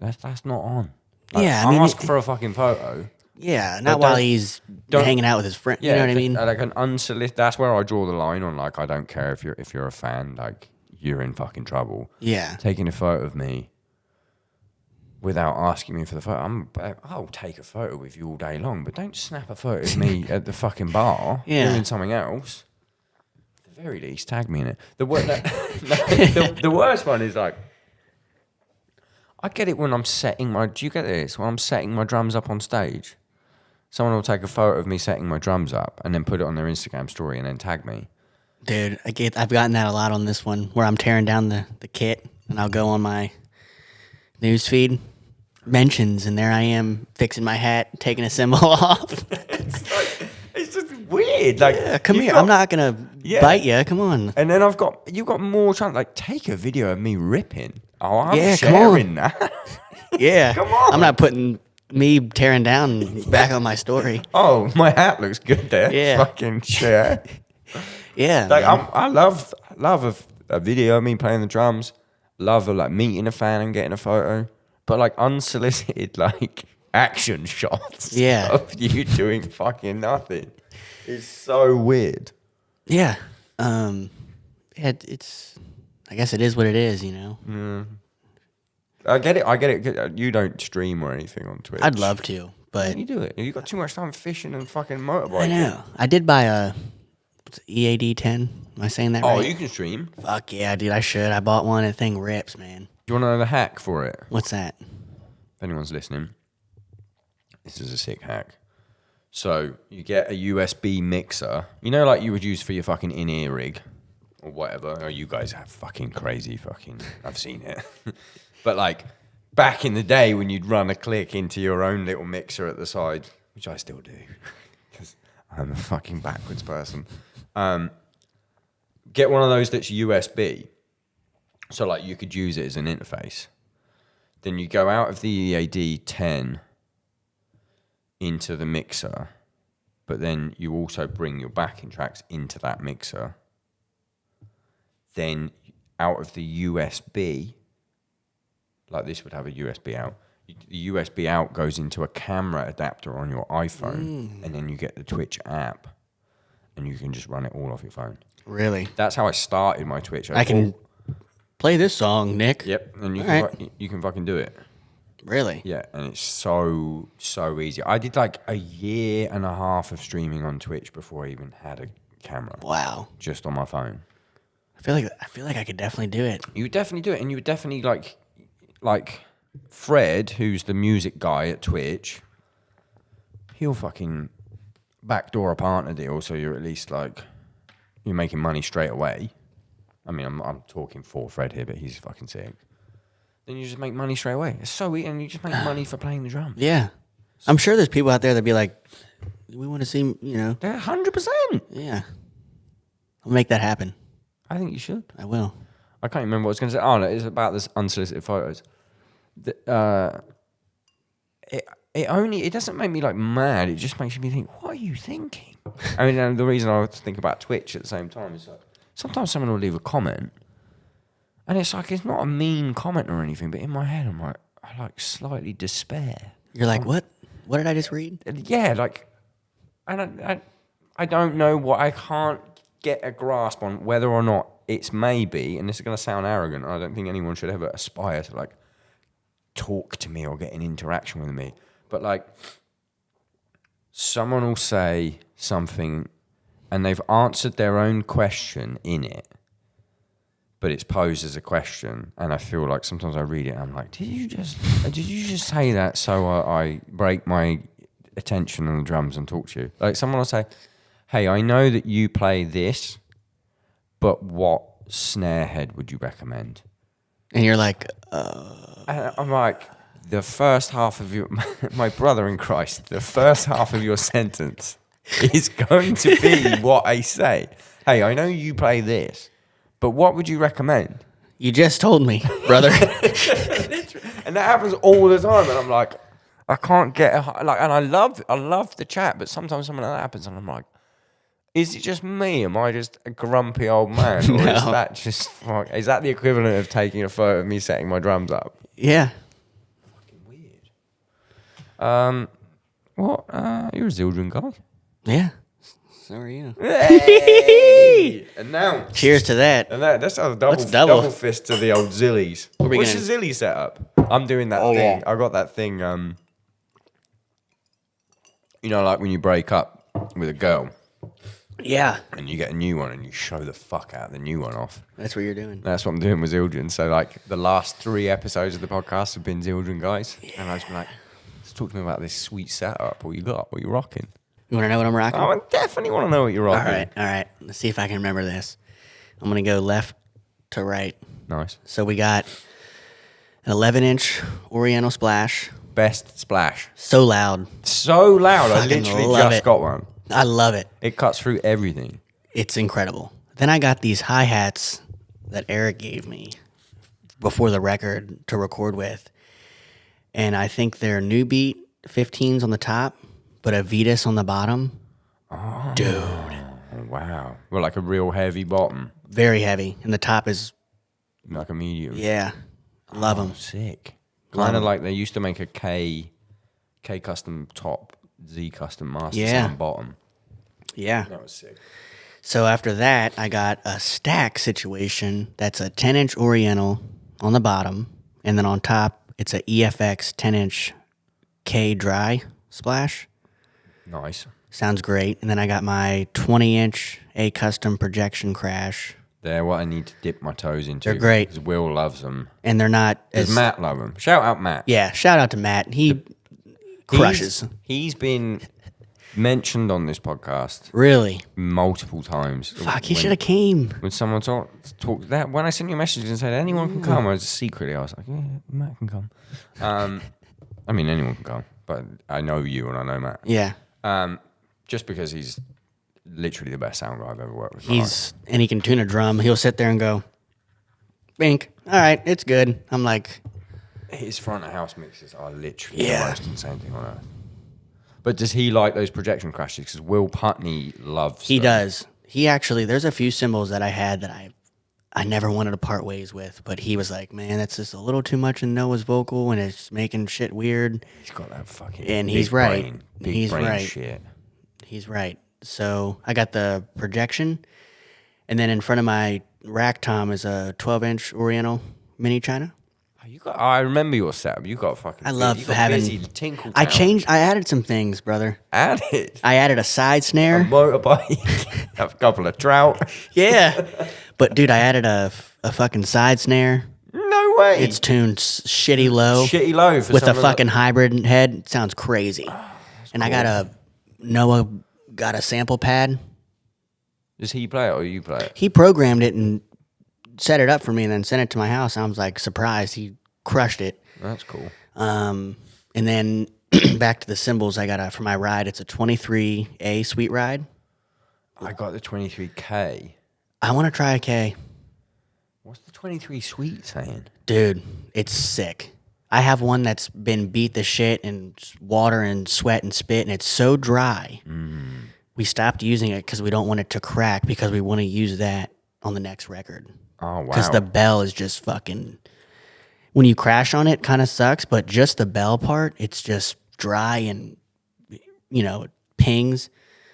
that's not on. Like, Yeah, I'll ask for a fucking photo. Yeah, not while he's hanging out with his friend. Yeah, you know what I mean? Like an unsolicited. That's where I draw the line on. Like, I don't care if you're a fan. Like, you're in fucking trouble. Yeah, taking a photo of me without asking me for the photo. I'll take a photo with you all day long, but don't snap a photo of me at the fucking bar doing something else. At the very least, tag me in it. The worst one is like, I get it when I'm setting my. Do you get this? When I'm setting my drums up on stage, someone will take a photo of me setting my drums up and then put it on their Instagram story and then tag me. Dude, I've gotten that a lot on this one where I'm tearing down the kit and I'll go on my news feed, mentions, and there I am fixing my hat, taking a cymbal off. It's just weird. Like, come here. I'm not gonna bite you. Come on. And then you've got more chance. Like, take a video of me ripping. Oh, I'm sharing that. Yeah, come on. I'm not putting me tearing down back on my story. Oh, my hat looks good there. Yeah. Fucking share. Yeah. Like, I love a video of me playing the drums. Love of like meeting a fan and getting a photo. But like unsolicited like action shots of you doing fucking nothing is so weird. Yeah. It's I guess it is what it is, you know. Yeah. I get it. You don't stream or anything on Twitch. I'd love to, but you do it. You got too much time fishing and fucking motorbiking. I know. I did buy a EAD 10. Am I saying that right? Oh, you can stream. Fuck yeah, dude. I should. I bought one. That thing rips, man. Do you want to know the hack for it? What's that? If anyone's listening, this is a sick hack. So you get a USB mixer. You know, like you would use for your fucking in-ear rig or whatever. Oh, you guys have fucking crazy fucking. I've seen it. But like back in the day when you'd run a click into your own little mixer at the side, which I still do because I'm a fucking backwards person. Get one of those that's USB. So like you could use it as an interface. Then you go out of the EAD 10 into the mixer, but then you also bring your backing tracks into that mixer. Then out of the USB, like this would have a USB out. The USB out goes into a camera adapter on your iPhone, and then you get the Twitch app, and you can just run it all off your phone. Really? That's how I started my Twitch. I can play this song, Nick. Yep, and you can fucking do it. Really? Yeah, and it's so easy. I did like a year and a half of streaming on Twitch before I even had a camera. Wow. Just on my phone. I feel like I could definitely do it. You would definitely do it, and you would definitely like Fred, who's the music guy at Twitch. He'll fucking backdoor a partner deal, so you're at least like you're making money straight away. I mean, I'm talking for Fred here, but he's fucking sick. Then you just make money straight away. It's so easy, and you just make money for playing the drums. Yeah. I'm sure there's people out there that be like, we want to see, you know. 100%. Yeah. I'll make that happen. I think you should. I will. I can't remember what I was going to say. Oh, no, it's about this unsolicited photos. It doesn't make me like mad. It just makes me think, what are you thinking? I mean, and the reason I think about Twitch at the same time is like, sometimes someone will leave a comment, and it's like it's not a mean comment or anything, but in my head I like slightly despair. You're like, what? What did I just read? Yeah, like, I don't know what, I can't get a grasp on whether or not it's maybe, and this is going to sound arrogant, I don't think anyone should ever aspire to like talk to me or get an interaction with me, but like someone will say something and they've answered their own question in it, but it's posed as a question, and I feel like sometimes I read it and I'm like, did you just say that so I break my attention on the drums and talk to you? Like someone will say, hey, I know that you play this, but what snare head would you recommend? And you're like, And I'm like, the first half of your, my brother in Christ, the first half of your sentence is going to be what I say. Hey, I know you play this, but what would you recommend? You just told me, brother. And that happens all the time, and I'm like, I can't get like, and I love the chat, but sometimes something like that happens, and I'm like, is it just me? Am I just a grumpy old man, or is that just is that the equivalent of taking a photo of me setting my drums up? Yeah. Fucking weird. What? You're a Zildjian guy. Yeah. So are you. Hey! And now, Cheers to that. and that's a double double? fist to the old Zillies. we What's gonna- your Zilly setup? I'm doing that thing. yeah. I got that thing. You know, like when you break up with a girl Yeah. and you get a new one and you show the fuck out the new one off. That's what you're doing. That's what I'm doing with Zildjian. So, like, the last 3 episodes of the podcast have been Zildjian guys. And I was like, let's talk to me about this sweet setup. What you got? What you rocking? You want to know what I'm rocking? I definitely want to know what you're rocking. All right. Let's see if I can remember this. I'm going to go left to right. Nice. So we got an 11-inch Oriental Splash. Best splash. So loud. So loud. I Fucking literally love just it. got one. I love it. It cuts through everything. It's incredible. Then I got these hi-hats that Eric gave me before the record to record with. And I think they're New Beat 15s on the top, but a Vetus on the bottom. Oh. Dude. Oh, wow. Well, like a real heavy bottom. Very heavy. And the top is, Like a medium. yeah. Love them. Sick. Love Kind of 'em. like they used to make a K custom top, Z custom master Yeah. sound bottom. Yeah. That was sick. So after that, I got a stack situation that's a 10-inch Oriental on the bottom. And then on top, it's a EFX 10-inch K dry splash. Nice. Sounds great. And then I got my 20-inch A custom projection crash. They're what I need to dip my toes into. They're great. Because Will loves them. And they're not Does as... Matt love them? Shout out Matt. Yeah, shout out to Matt. He crushes. He's been mentioned on this podcast Really? multiple times. Fuck, he should have came. When someone talked that, when I sent you a message and said anyone can come, I was secretly, I was like, yeah, Matt can come. I mean, anyone can come, but I know you and I know Matt. Yeah. Just because he's literally the best sound guy I've ever worked with. And he can tune a drum. He'll sit there and go, bink. All right, it's good. I'm like, His front of house mixes are literally Yeah. the most insane thing on earth. But does he like those projection crashes? Because Will Putney loves he them. does. He actually, there's a few cymbals that I had that I never wanted to part ways with, but he was like, man, that's just a little too much in Noah's vocal and it's making shit weird. He's got that fucking And big he's right. brain, big He's brain right. shit. He's right. So I got the projection, and then in front of my rack tom is a 12-inch Oriental Mini China. I remember your setup. You got fucking. I love you got having. busy Tinkle I Town. changed. I added some things, brother. Added I added a side a snare. motorbike, a couple of trout. Yeah, but dude, I added a fucking side snare. No way. It's tuned shitty low shitty low for with a some of the- fucking hybrid head. It sounds crazy. And I got Noah got a sample pad. Does he play it or you play it? He programmed it and set it up for me, and then sent it to my house. I was like surprised. He crushed it. That's cool. And then back to the cymbals, I got for my ride. It's a 23A Sweet Ride. I got the 23K. I want to try a K. What's the 23 Sweet saying? Dude, it's sick. I have one that's been beat the shit and water and sweat and spit, and it's so dry. We stopped using it because we don't want it to crack, because we want to use that on the next record. Oh, wow. Because the bell is just fucking... When you crash on it, kind of sucks, but just the bell part, it's just dry and, it pings.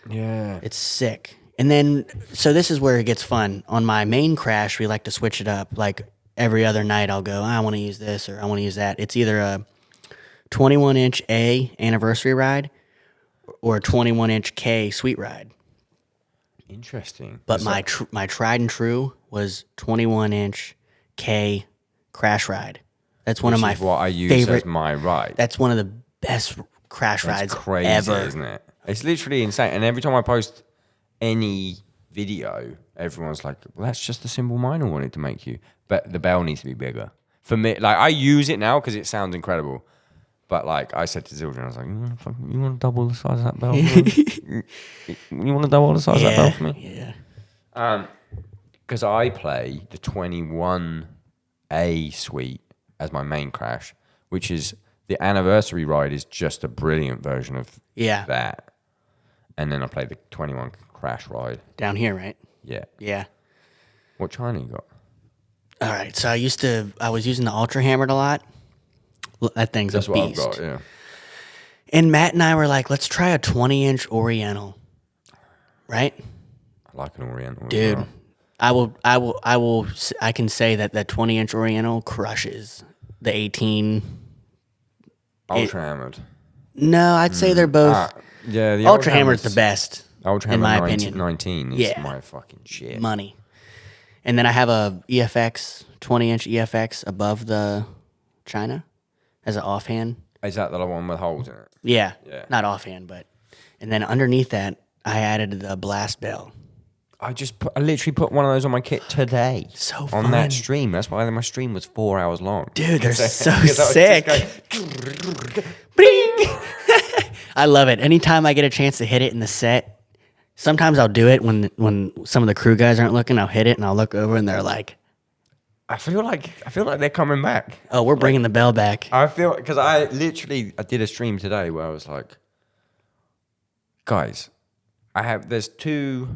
Yeah. It's sick. And then, so this is where it gets fun. On my main crash, we like to switch it up. Like every other night, I'll go, I want to use this or I want to use that. It's either a 21-inch A anniversary ride or a 21-inch K sweet ride. Interesting. But my tried and true was 21-inch K crash ride. That's one of my what I use favorite. as my ride. That's one of the best crash That's rides crazy, ever. isn't it? It's literally insane. And every time I post any video, everyone's like, well, that's just the cymbal minor wanted to make you. But the bell needs to be bigger. For me, like, I use it now because it sounds incredible. But like I said to Zildjian, I was like, you want to double the size of that bell? You want to double the size of that bell for me? Yeah. Because I play the 21A suite as my main crash, which is the anniversary ride is just a brilliant version of that. And then I play the 21 crash ride. Down here, right? Yeah. Yeah. What China you got? All right. So I was using the Ultra Hammered a lot. That thing's a beast. That's what I've got, yeah. And Matt and I were like, let's try a 20-inch Oriental. Right? I like an Oriental. Dude, I can say that 20-inch Oriental crushes the 18. Ultra Hammered. No, I'd say they're both. The Ultra Hammer's the best. Ultra in Hammer my opinion. 19 is my fucking shit. Money. And then I have a EFX, 20-inch EFX above the China as an offhand. Is that the one with holes in it? Yeah. Not offhand, but. And then underneath that, I added the blast bell. I literally put one of those on my kit today. So fun. On that stream. That's why my stream was 4 hours long. Dude, they're so sick. I love it. Anytime I get a chance to hit it in the set, sometimes I'll do it when some of the crew guys aren't looking. I'll hit it and I'll look over and they're like, I feel like they're coming back. Oh, we're bringing the bell back. I feel because I did a stream today where I was like, guys, there's two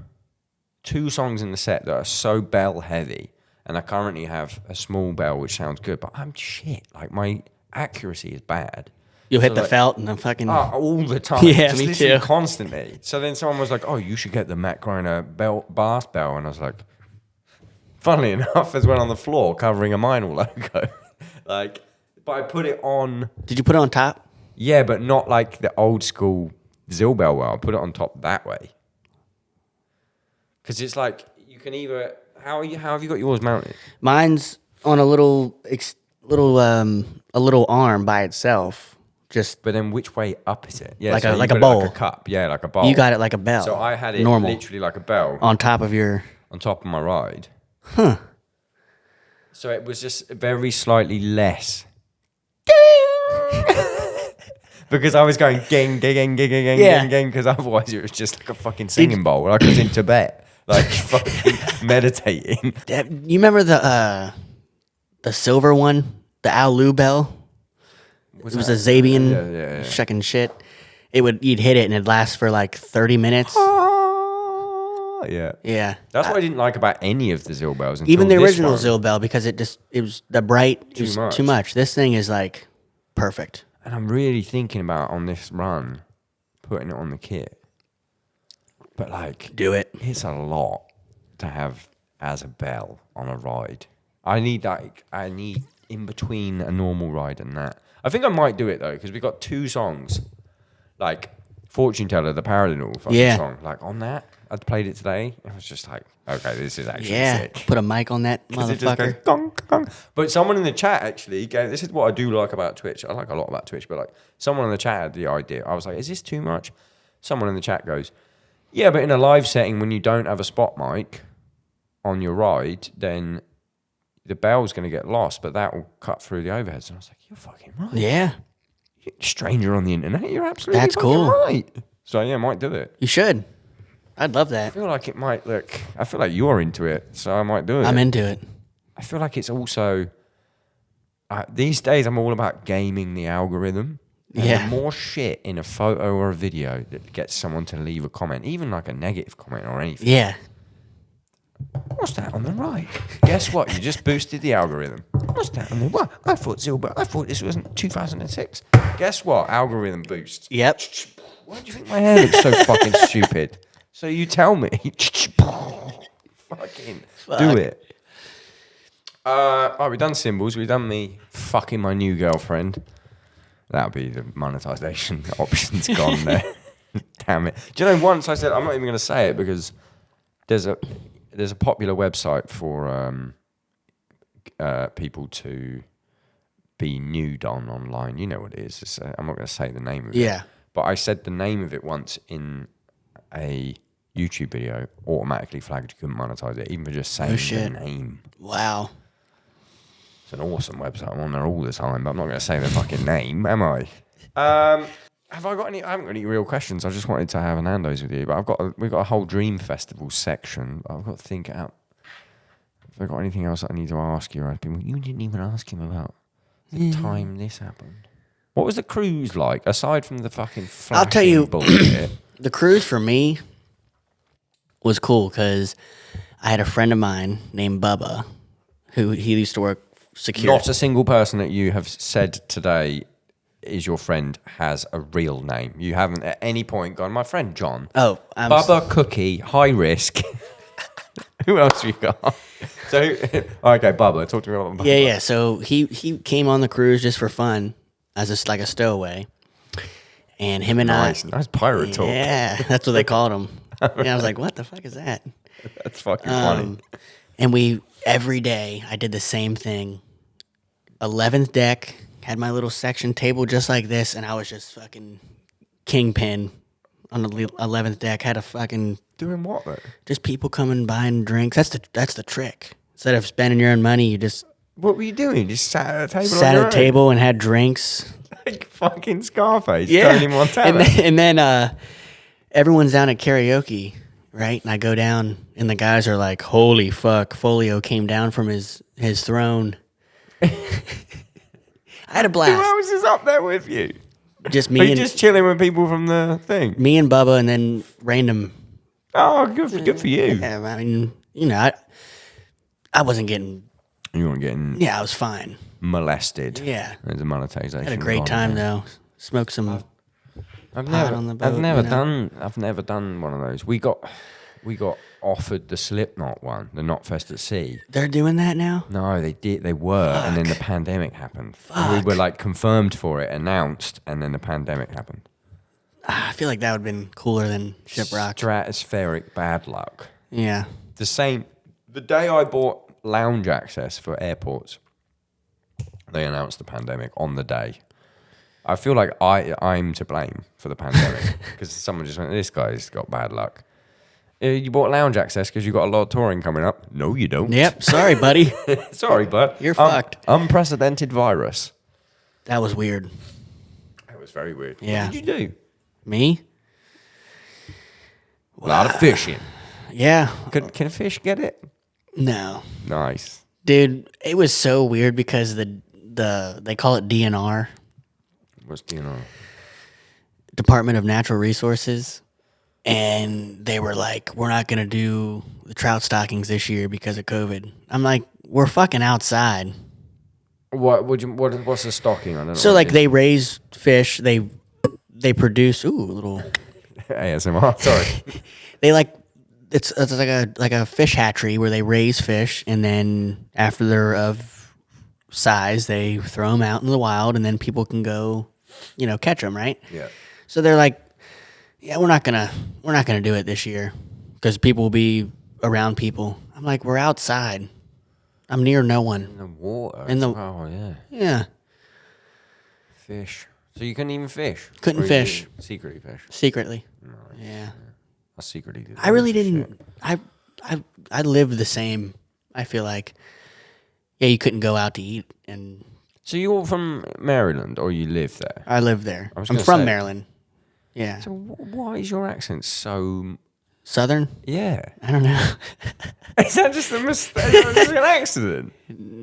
songs in the set that are so bell heavy, and I currently have a small bell which sounds good, but I'm shit. Like my accuracy is bad. You'll hit the felt and the fucking all the time. Yeah, me too. Constantly. So then someone was like, "Oh, you should get the Matt Griner bass bell," and I was like, funnily enough, as went on the floor covering a Meinl logo. But I put it on. Did you put it on top? Yeah, but not like the old school Zilbell well. I put it on top that way. Because it's like you can either how have you got yours mounted? Mine's on a little arm by itself. But then which way up is it? Yeah, like so a bowl, like a cup. Yeah, like a bowl. You got it like a bell. So I had it literally like a bell on top of my ride. Huh. So it was just very slightly less. Because I was going gang, gang, gang, gang, gang, gang, gang, because otherwise it was just like a fucking singing bowl. Like I was in Tibet, like fucking meditating. You remember the silver one, the Alu bell? It was a Zabian shucking shit. You'd hit it and it'd last for like 30 minutes. Yeah. Yeah. That's what I didn't like about any of the Zilbells. Even the original Zilbell, because it was the bright, it was too much. This thing is like perfect. And I'm really thinking about on this run, putting it on the kit. But like, do it. It's a lot to have as a bell on a ride. I need in between a normal ride and that. I think I might do it though, because we've got 2 songs, like Fortune Teller, the Paradinal fucking song. Like on that, I played it today. I was just like, okay, this is actually sick. Put a mic on that motherfucker. It just goes, gong, gong. But someone in the chat actually gave, this is what I do like about Twitch. I like a lot about Twitch, but like someone in the chat had the idea. I was like, is this too much? Someone in the chat goes, yeah, but in a live setting when you don't have a spot mic on your ride, then the bell's going to get lost, but that will cut through the overheads. And I was like, you're fucking right. Yeah. Stranger on the internet, you're absolutely That's fucking cool. right. So yeah, I might do it. You should. I'd love that. I feel like it might I feel like you're into it, so I might do it. I'm into it. I feel like it's also, these days I'm all about gaming the algorithm. And the more shit in a photo or a video that gets someone to leave a comment, even like a negative comment or anything. Yeah. What's that on the right? Guess what? You just boosted the algorithm. What's that on the right? I thought this wasn't 2006. Guess what? Algorithm boost. Yep. Why do you think my hair looks so fucking stupid? So you tell me. Fucking do it. Right, we've done Cymbals. We've done me fucking my new girlfriend. That'll be the monetization options gone there. Damn it. Do you know, once I said, I'm not even going to say it because there's a popular website for people to be nude online. You know what it is. I'm not going to say the name of it. Yeah. But I said the name of it once in a YouTube video, automatically flagged you couldn't monetize it, even for just saying the name. Wow. It's an awesome website. I'm on there all the time, but I'm not going to say the fucking name, am I? Have I got any? I haven't got any real questions. I just wanted to have a Nando's with you, but we've got a whole Dream Festival section. I've got to think out. Have I got anything else that I need to ask you? You didn't even ask him about the time this happened. What was the cruise like, aside from the fucking flashing I'll tell you, bullshit? the cruise for me was cool because I had a friend of mine named Bubba, who he used to work security. Not a single person that you have said today is your friend has a real name. You haven't at any point gone, my friend John. Oh, Bubba Cookie, high risk. Who else you got? So, okay, Bubba, talk to me about Bubba. Yeah. So he came on the cruise just for fun, as just like a stowaway. And him and nice pirate talk. Yeah, that's what they called him. And I was like, what the fuck is that? That's fucking funny. And every day I did the same thing. 11th deck, had my little section table just like this, and I was just fucking kingpin on the 11th deck. Had a fucking... Doing what, though? Just people coming buying drinks. That's the trick. Instead of spending your own money, you just... What were you doing? Just sat at a table Sat at a table and had drinks. Like fucking Scarface, Yeah. Tony Montana. And then everyone's down at karaoke, right? And I go down, and the guys are like, holy fuck, Folio came down from his throne. I had a blast. Who else is up there with you? Just Are me you and just chilling with people from the thing? me and Bubba, and then random. Oh, good for you. Yeah, I mean, I wasn't getting. You weren't getting Yeah, I was fine. molested. Yeah, There's a monetization. had a great time though. Smoked some. I've pot on the boat, I've never done one of those. We got offered the Slipknot one, the Knotfest at Sea. They're doing that now. No, they did. They were, and then the pandemic happened. And we Fuck. were like confirmed for it, announced, and then the pandemic happened. I feel like that would have been cooler than Shiprock. Stratospheric bad luck. Yeah. The day I bought lounge access for airports, they announced the pandemic on the day. I feel like I'm to blame for the pandemic because someone just went, this guy's got bad luck. You bought lounge access because you got a lot of touring coming up. No, you don't. Yep. Sorry, buddy. Sorry, bud. You're fucked. Unprecedented virus. That was weird. That was very weird. Yeah. What did you do? Me? A lot of fishing. Yeah. Can a fish get it? No. Nice. Dude, it was so weird because they call it DNR, What's DNR? Department of Natural Resources, and they were like, we're not gonna do the trout stockings this year because of COVID. I'm like, we're fucking outside. What's the stocking? I don't know. So like they raise fish, they produce a little ASMR. Sorry. they like it's like a fish hatchery where they raise fish, and then after they're of size, they throw them out in the wild, and then people can go, catch them, right? Yeah. So they're like, yeah, we're not gonna do it this year because people will be around people. I'm like, we're outside. I'm near no one. In the water. Oh yeah. Yeah. Fish. So you couldn't even fish. Couldn't Or fish. you secretly fish. Secretly. Nice. Yeah. I secretly did. I really loads of didn't. shit. I lived the same. I feel like, yeah, you couldn't go out to eat, and So you're from Maryland, or you live there? I lived there. I was I'm gonna from say- Maryland. Yeah. So why is your accent so? Southern? Yeah. I don't know. Is that just a mistake? Just an accident?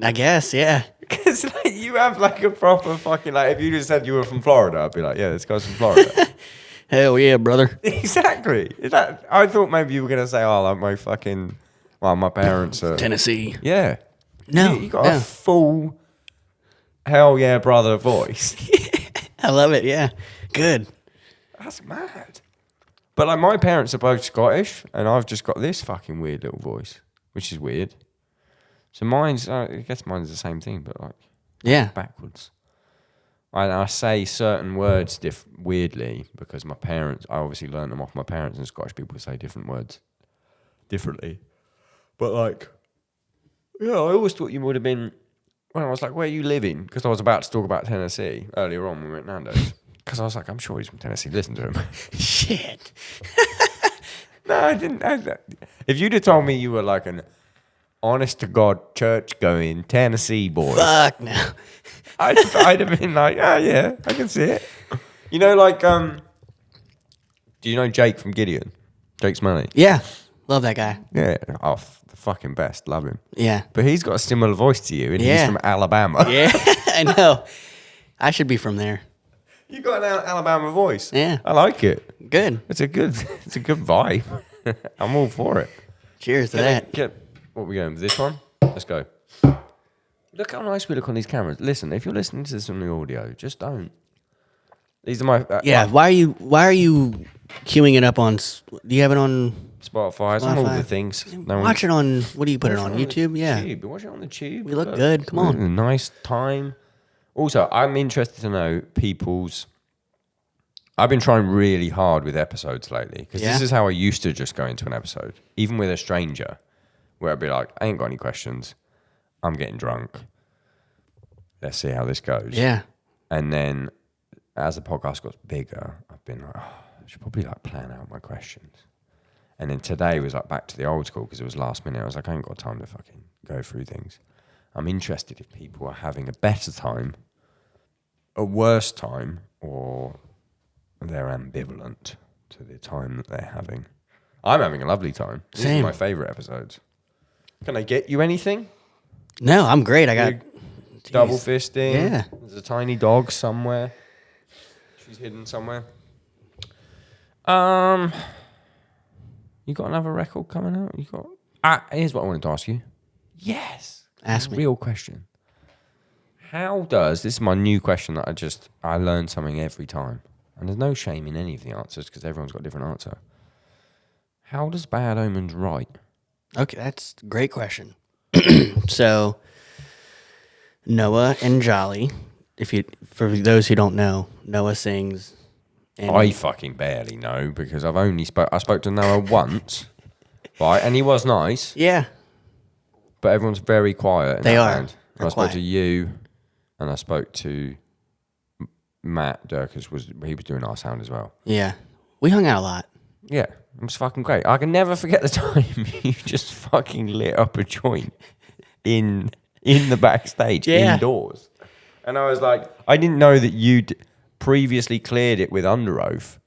I guess, yeah. Because like you have like a proper fucking like. If you just said you were from Florida, I'd be like, yeah, this guy's from Florida. Hell yeah, brother. Exactly. Is that? I thought maybe you were gonna say, oh, like my parents are Tennessee. Yeah. No. You got no. a full hell yeah brother voice. I love it, yeah. Good. That's mad. But like my parents are both Scottish, and I've just got this fucking weird little voice, which is weird. So mine's, I guess mine's the same thing, but like Yeah. backwards. I say certain words weirdly because my parents, I obviously learned them off my parents, and Scottish people say different words differently. But like, yeah, I always thought you would have been, when I was like, where are you living? Because I was about to talk about Tennessee earlier on when we went Nando's. Because I was like, I'm sure he's from Tennessee. Listen to him. Shit. No, I didn't. If you'd have told me you were like honest to God, church-going Tennessee boy. Fuck no. I'd have been like, oh, yeah, I can see it. You know, like, do you know Jake from Gideon? Jake's Money. Yeah. Love that guy. Yeah. Oh, the fucking best. Love him. Yeah. But he's got a similar voice to you, and he's from Alabama. Yeah, I know. I should be from there. You got an Alabama voice. Yeah. I like it. Good. It's a good vibe. I'm all for it. Cheers to that. What are we going with? This one? Let's go. Look how nice we look on these cameras. Listen, if you're listening to this on the audio, just don't. These are my... Why are you queuing it up on... Do you have it on... Spotify. It's on all the things. Watch it on... What do you put it on? YouTube? Yeah. Tube. Watch it on the tube. We look good. Come on. A nice time. Also, I'm interested to know people's... I've been trying really hard with episodes lately because this is how I used to just go into an episode, even with a stranger, where I'd be like, I ain't got any questions. I'm getting drunk. Let's see how this goes. Yeah. And then as the podcast got bigger, I've been like, I should probably like plan out my questions. And then today was like back to the old school because it was last minute. I was like, I ain't got time to fucking go through things. I'm interested if people are having a better time, a worse time, or they're ambivalent to the time that they're having. I'm having a lovely time. These are my favourite episodes. Can I get you anything? No, I'm great. I got... Double fisting. Yeah. There's a tiny dog somewhere. She's hidden somewhere. You got another record coming out? You got... here's what I wanted to ask you. Yes. Ask me. Real question. How does... This is my new question that I learn something every time. And there's no shame in any of the answers because everyone's got a different answer. How does Bad Omens write? Okay, that's a great question. So, Noah and Jolly, for those who don't know, Noah sings. And I fucking barely know because I spoke to Noah once, right? And he was nice. Yeah. But everyone's very quiet. They are. And I spoke to you, and I spoke to Matt Durkis. He was doing our sound as well. Yeah. We hung out a lot. Yeah. It was fucking great. I can never forget the time you just fucking lit up a joint in the backstage, indoors. And I was like, I didn't know that you'd previously cleared it with Under Oath.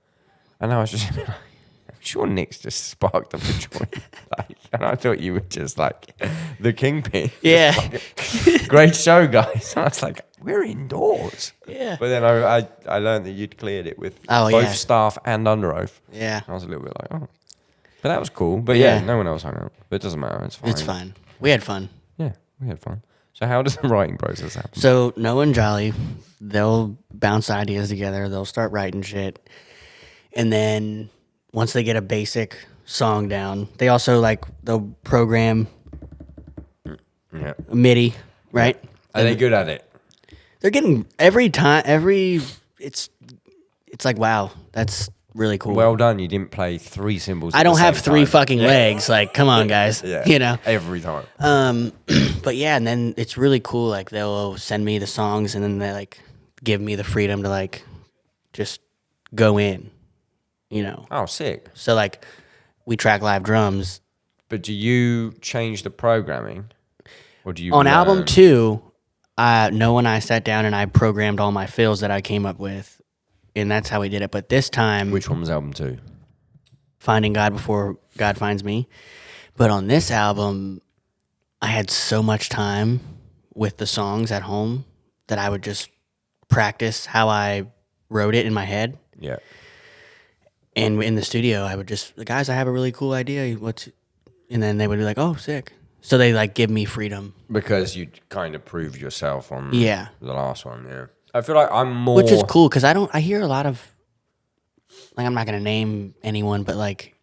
And I was just like, I'm sure Nick's just sparked up a joint. And I thought you were just like the kingpin. Yeah. Great show, guys. And I was like, we're indoors. Yeah. But then I learned that you'd cleared it with both staff and Under Oath. Yeah. I was a little bit like, oh. But that was cool. But yeah, no one else hung out. But it doesn't matter. It's fine. It's fine. We had fun. Yeah, we had fun. So how does the writing process happen? So Noah and Jolly, they'll bounce ideas together. They'll start writing shit. And then once they get a basic song down, they also they'll program MIDI, right? Are they good at it? They're getting it's like, wow, that's really cool. Well done. You didn't play 3 cymbals. I don't have 3 fucking legs. Like, come on, guys. You know? Every time. But yeah, and then it's really cool. Like, they'll send me the songs and then they give me the freedom to just go in, you know? Oh, sick. So we track live drums. But do you change the programming? Or do you on album 2, Noah and I sat down and I programmed all my fills that I came up with, and that's how we did it. But this time... Which one was album 2? Finding God Before God Finds Me. But on this album, I had so much time with the songs at home that I would just practice how I wrote it in my head. Yeah. And in the studio, I would just... Guys, I have a really cool idea. And then they would be like, oh, sick. So they give me freedom. Because you kind of proved yourself on the last one, yeah. I feel like I'm more... Which is cool, because I hear a lot of... I'm not going to name anyone, but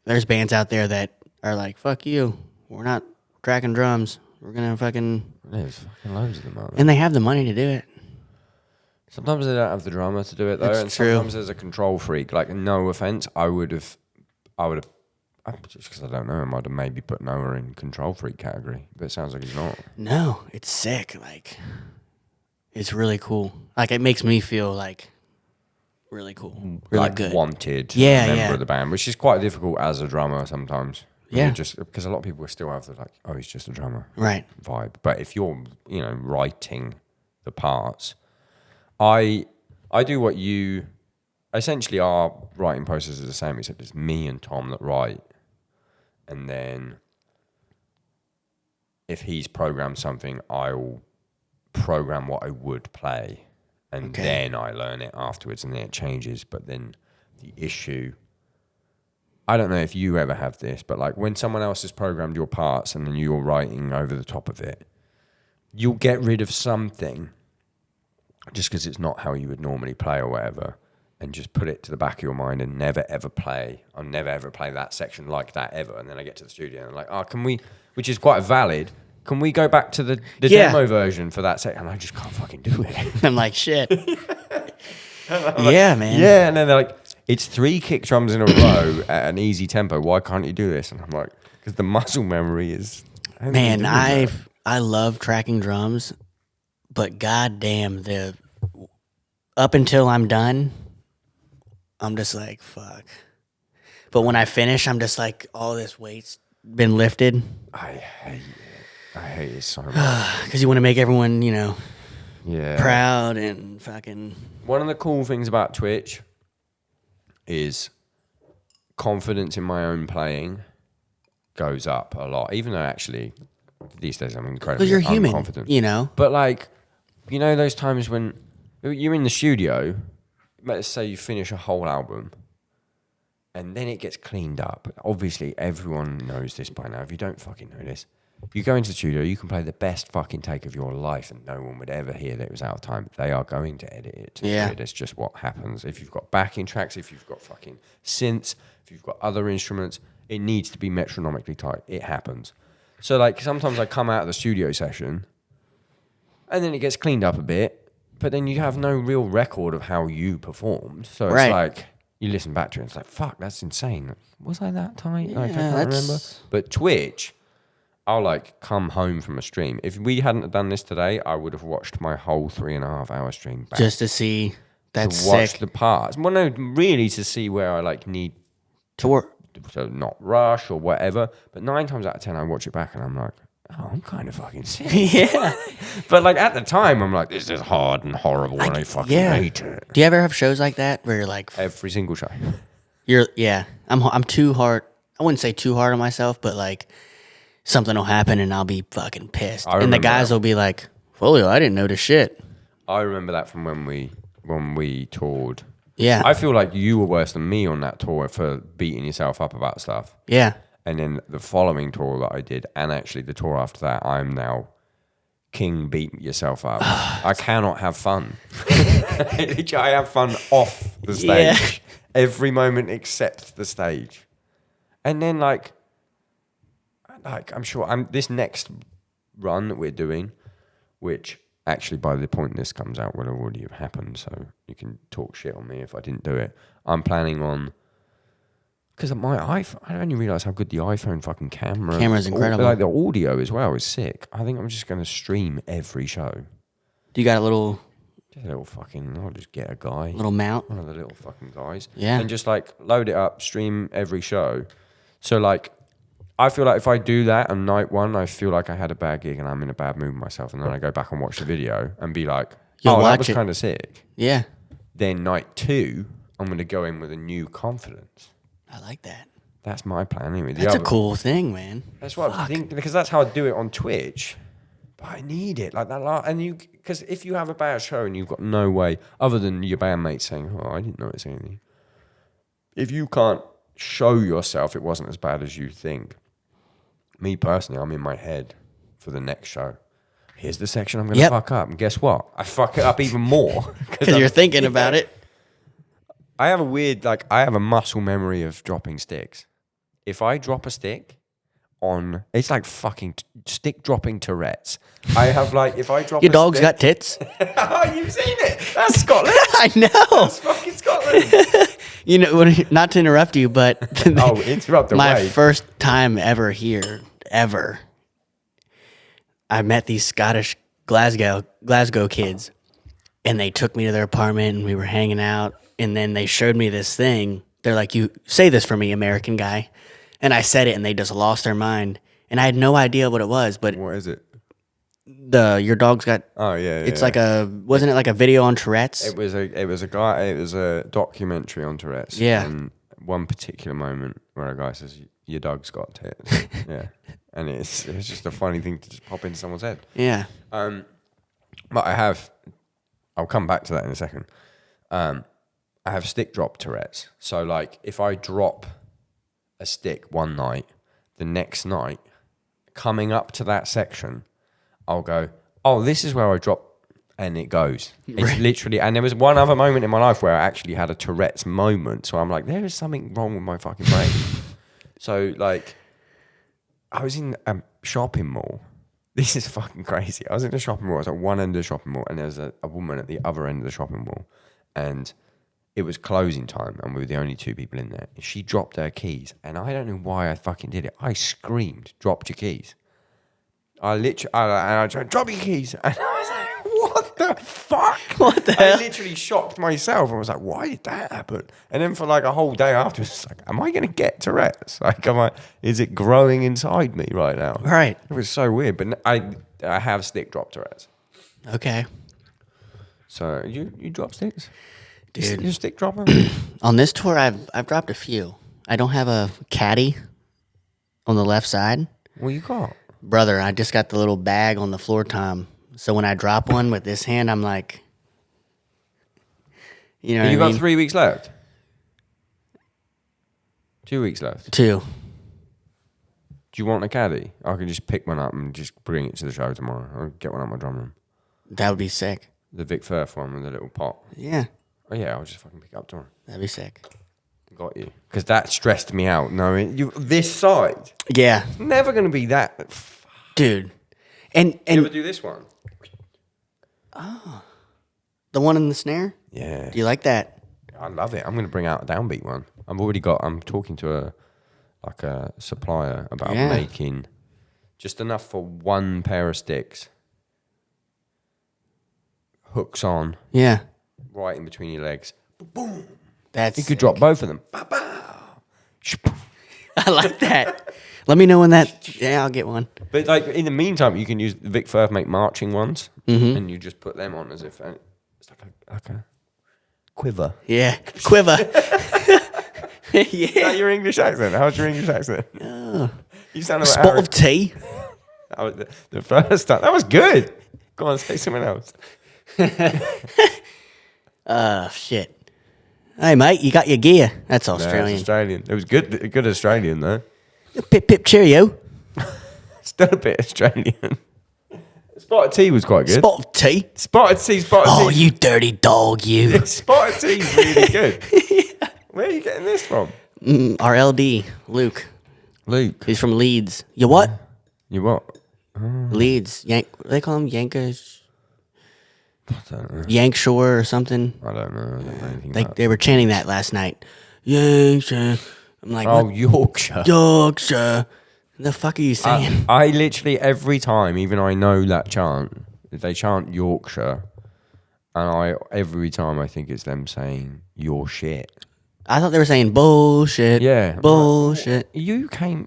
there's bands out there that are like, fuck you. We're not tracking drums. We're going to fucking... There's fucking loads of them out there. And they have the money to do it. Sometimes they don't have the drummer to do it, though. That's true. Sometimes there's a control freak. No offense, I would have... Just because I don't know, I might have maybe put Noah in control freak category, but it sounds like he's not. No, it's sick. It's really cool. It makes me feel really cool, really good, wanted member of the band, which is quite difficult as a drummer sometimes. Yeah. Just because a lot of people still have the like, oh, he's just a drummer, Right. vibe. But if you're, writing the parts, I do what you essentially our writing process is the same, except it's me and Tom that write, and then if he's programmed something, I'll program what I would play, and then I learn it afterwards, and then it changes. But then the issue, I don't know if you ever have this, but like when someone else has programmed your parts and then you're writing over the top of it, you'll get rid of something just because it's not how you would normally play or whatever, and just put it to the back of your mind and never ever play. I'll never ever play that section like that ever. And then I get to the studio and I'm like, oh, can we, which is quite valid, can we go back to the demo version for that section? And I just can't fucking do it. I'm like, shit. Yeah, man. Yeah, and then they're like, it's 3 kick drums in a row at an easy tempo. Why can't you do this? And I'm like, because the muscle memory is... Man, I love tracking drums, but goddamn, up until I'm done, I'm just like, fuck. But when I finish, I'm just like, all this weight's been lifted. I hate it. I hate it so much. Because you want to make everyone, Yeah. proud and fucking... One of the cool things about Twitch is confidence in my own playing goes up a lot. Even though actually these days I'm incredibly Because you're human, unconfident. But like, those times when you're in the studio, let's say you finish a whole album and then it gets cleaned up. Obviously everyone knows this by now. If you don't fucking know this, you go into the studio, you can play the best fucking take of your life and no one would ever hear that it was out of time. They are going to edit it. Yeah. It's just what happens. If you've got backing tracks, if you've got fucking synths, if you've got other instruments, it needs to be metronomically tight. It happens. So like sometimes I come out of the studio session and then it gets cleaned up a bit, but then you have no real record of how you performed. So it's like you listen back to it and it's like, fuck, that's insane. Was I that tight? Yeah, like, I can't remember. But Twitch... I'll like come home from a stream. If we hadn't done this today, I would have watched my whole 3.5 hour stream back. Just to see that's to watch sick. the parts. Well, no, really to see where I like need To work. So not rush or whatever. But 9 times out of 10, I watch it back and I'm like, oh, I'm kind of fucking sick. Yeah. But like at the time, I'm like, this is hard and horrible and I fucking hate it. Do you ever have shows like that where you're like... Every single show. I'm too hard. I wouldn't say too hard on myself, but like... something will happen and I'll be fucking pissed. And the guys will be like, Folio, I didn't notice shit. I remember that from when we toured. Yeah. I feel like you were worse than me on that tour for beating yourself up about stuff. Yeah. And then the following tour that I did, and actually the tour after that, I'm now king beating yourself up. I cannot have fun. I have fun off the stage. Yeah. Every moment except the stage. And then like I'm sure this next run that we're doing, which actually by the point this comes out will already have happened, so you can talk shit on me if I didn't do it. I'm planning on, because my iPhone, I only realised how good the iPhone fucking camera's incredible. Like the audio as well is sick. I think I'm just going to stream every show. Do you got a little... Just a little fucking, I'll just get a guy. Little mount? One of the little fucking guys. Yeah. And just like load it up, stream every show. So like, I feel like if I do that on night 1, I feel like I had a bad gig and I'm in a bad mood with myself. And then I go back and watch the video and be like, that was kind of sick. Yeah. Then night 2, I'm going to go in with a new confidence. I like that. That's my plan anyway. That's a cool thing, man. That's what I think, because that's how I do it on Twitch. But I need it like that. And because if you have a bad show and you've got no way, other than your bandmates saying, oh, I didn't notice anything. If you can't show yourself it wasn't as bad as you think, me personally, I'm in my head for the next show. Here's the section I'm going to fuck up. And guess what? I fuck it up even more. Because you're thinking about it. I have I have a muscle memory of dropping sticks. If I drop a stick it's like fucking stick dropping Tourette's. I have if I drop Your dog's got tits. Oh, you've seen it. That's Scotland. I know. That's fucking Scotland. Not to interrupt you, but interrupt my first time ever here, I met these Scottish Glasgow kids, and they took me to their apartment, and we were hanging out, and then they showed me this thing. They're like, you say this for me, American guy. And I said it, and they just lost their mind. And I had no idea what it was. But What is it? your dog's got. Oh yeah. It's like wasn't it like a video on Tourette's? It was a documentary on Tourette's. Yeah. And one particular moment where a guy says, "Your dog's got tits." Yeah. And it's just a funny thing to just pop into someone's head. Yeah. But I'll come back to that in a second. I have stick drop Tourette's. So like if I drop a stick one night, the next night, coming up to that section, I'll go, oh, this is where I drop, and it goes. It's literally, and there was one other moment in my life where I actually had a Tourette's moment. So I'm like, there is something wrong with my fucking brain. So like, I was in a shopping mall. This is fucking crazy. I was in a shopping mall. I was at one end of the shopping mall, and there was a woman at the other end of the shopping mall, and it was closing time, and we were the only two people in there. She dropped her keys, and I don't know why I fucking did it. I screamed, "Dropped your keys!" I tried, "Drop your keys!" And I was like, "What the fuck? What the hell?" I literally shocked myself. I was like, "Why did that happen?" And then for like a whole day afterwards, it's like, "Am I going to get Tourette's? Like, is it growing inside me right now?" Right. It was so weird, but I have stick drop Tourette's. Okay. So you drop sticks? Dude. You stick dropper? On this tour, I've dropped a few. I don't have a caddy on the left side. What you got? Brother, I just got the little bag on the floor tom. So when I drop one with this hand, I'm like, you know what I mean? You got 3 weeks left? 2 weeks left? 2. Do you want a caddy? I can just pick one up and just bring it to the show tomorrow. I'll get one out my drum room. That would be sick. The Vic Firth one with the little pot. Yeah. Oh yeah, I'll just fucking pick it up tomorrow. That'd be sick. Got you. Because that stressed me out knowing you this side. Yeah. It's never going to be that. Dude. And You ever do this one? the one in the snare? Yeah. Do you like that? I love it. I'm going to bring out a Downbeat one. I'm talking to a supplier about making just enough for one pair of sticks. Hooks on. Yeah. Right in between your legs. Boom. That's You could drop both of them. I like that. Let me know when that. Yeah, I'll get one. But like in the meantime, you can use Vic Firth make marching ones, and you just put them on as if it's like a quiver. Yeah. Quiver. Yeah. Is that your English accent? How's your English accent? Oh. You sound A like spot of tea. That was the first time. That was good. Go on, say something else. Shit. Hey, mate, you got your gear. That's No, Australian. it's Australian. It was good Australian though. Pip, pip, cheerio. Still a bit Australian. Spotted tea was quite good. Spot of tea. Spotted tea. Oh, you dirty dog, you. Spotted tea's really good. Yeah. Where are you getting this from? Our LD, Luke. Luke. He's from Leeds. You what? You what? Leeds. They call him Yankers. I don't know. Yankshore or something. I don't know anything They were chanting that last night. Yankshire. I'm like, Oh, what? Yorkshire. Yorkshire. The fuck are you saying? I literally every time, even I know that chant, they chant Yorkshire, and every time I think it's them saying your shit. I thought they were saying bullshit. Yeah, Bullshit.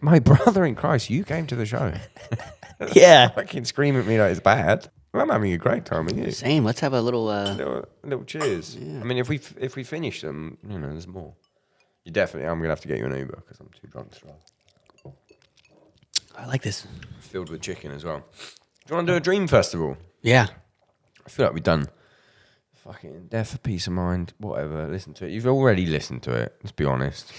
My brother in Christ, you came to the show. Yeah. Fucking scream at me like it's bad. Well, I'm having a great time with you. Same. Let's have a little. Little cheers. Yeah. I mean, if we finish them, there's more. I'm gonna have to get you an Uber because I'm too drunk to drive. I like this. Filled with chicken as well. Do you want to do a dream festival? Yeah. I feel like we've done fucking Death for Peace of Mind, whatever. Listen to it. You've already listened to it, let's be honest.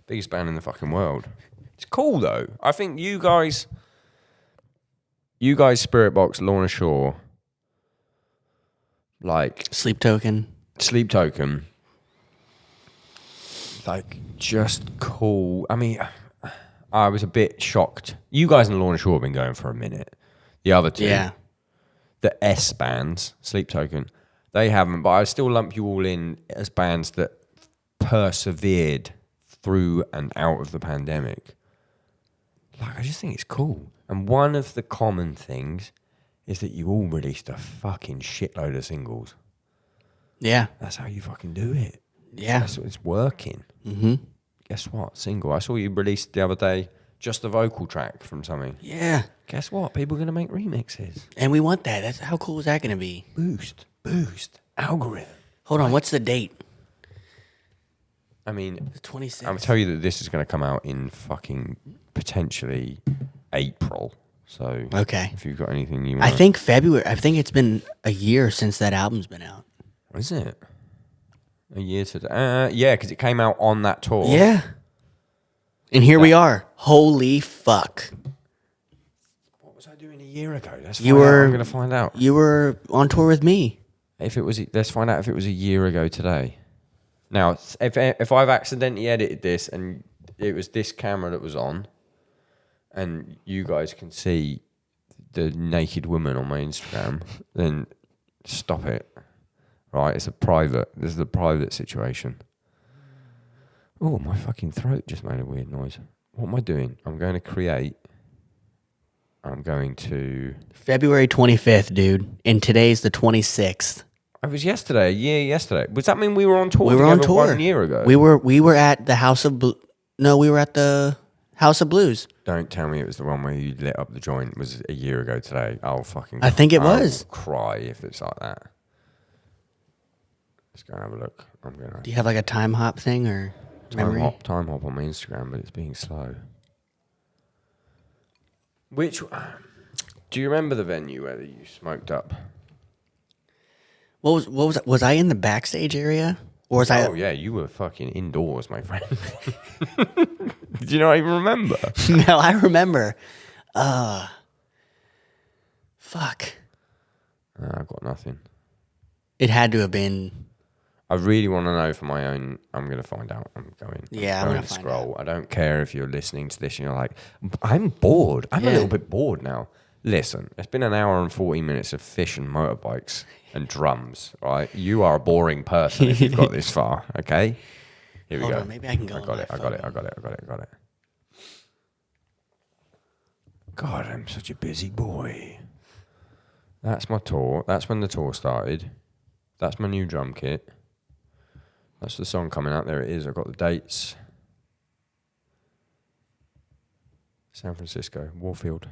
Biggest band in the fucking world. It's cool though. I think you guys, Spirit Box, Lorna Shore, like Sleep Token. Like just cool. I mean, I was a bit shocked. You guys and Lorna Shore have been going for a minute. The other two, Yeah. the S bands, Sleep Token, they haven't. But I still lump you all in as bands that persevered through and out of the pandemic. Like, I just think it's cool. And one of the common things is that you all released a fucking shitload of singles. Yeah. That's how you fucking do it. Yeah. That's what it's working. Mm-hmm. guess what? Single. I saw you released the other day just a vocal track from something. Yeah. Guess what? People are going to make remixes. And we want that. That's how cool is that going to be? Boost. Algorithm. Hold on. What's the date? I mean, The 26th. I'll tell you that this is going to come out in fucking potentially April. So Okay. if you've got anything you want, I think February. I think it's been a year since that album's been out. Is it a year today? Yeah, because it came out on that tour. Yeah. And here we are. Holy fuck. What was I doing a year ago? I'm going to find out. You were on tour with me. Let's find out if it was a year ago today. Now, if I've accidentally edited this and it was this camera that was on, and you guys can see the naked woman on my Instagram, then stop it. Right? This is a private situation. Oh, my fucking throat just made a weird noise. What am I doing? I'm going to... February 25th, dude. And today's the 26th. It was yesterday, a year yesterday. Does that mean we were on tour We were on tour 1 year ago? We were at the House of we were at the House of Blues. Don't tell me it was the one where you lit up the joint was a year ago today. I'll fucking... I think it was. I'll cry if it's like that. Let's go and have a look. Do you have like a time hop thing or memory? Time hop on my Instagram, but it's being slow. Do you remember the venue where you smoked up? What was I in the backstage area? Or was I? Oh yeah, you were fucking indoors, my friend. Do you not even remember? No, I remember. Fuck. I've got nothing. It had to have been. I really want to know for my own. I'm going to find out. I'm going to scroll. I don't care if you're listening to this and you're like, I'm bored. I'm a little bit bored now. Listen, it's been an hour and 40 minutes of fish and motorbikes and drums, right? You are a boring person if you've got this far, okay? Here we Hold go. on, maybe I can go. I got it. God, I'm such a busy boy. That's my tour. That's when the tour started. That's my new drum kit. That's the song coming out. There it is. I've got the dates. San Francisco, Warfield.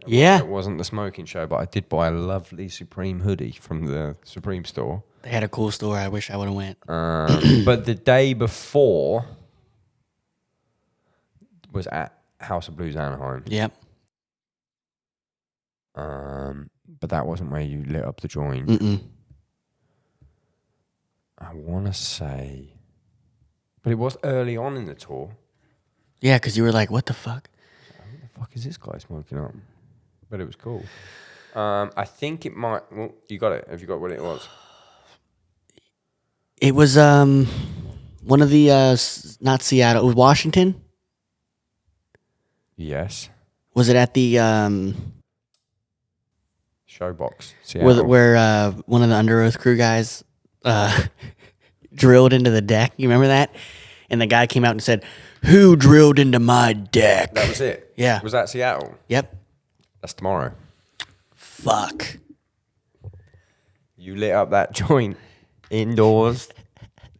Yeah. It wasn't the smoking show, but I did buy a lovely Supreme hoodie from the Supreme store. They had a cool store. I wish I would have went. But the day before was at House of Blues Anaheim. Yep. But that wasn't where you lit up the joint. Mm-mm. I want to say... But it was early on in the tour. Yeah, because you were like, what the fuck? What the fuck is this guy smoking up? But it was cool. I think it might... Well, you got it. Have you got what it was? It was one of the... not Seattle. It was Washington? Yes. Was it at the... Showbox. Seattle. where one of the Under Oath crew guys drilled into the deck? You remember that? And the guy came out and said, "Who drilled into my deck?" That was it? Yeah. Was that Seattle? Yep. That's tomorrow. Fuck. You lit up that joint indoors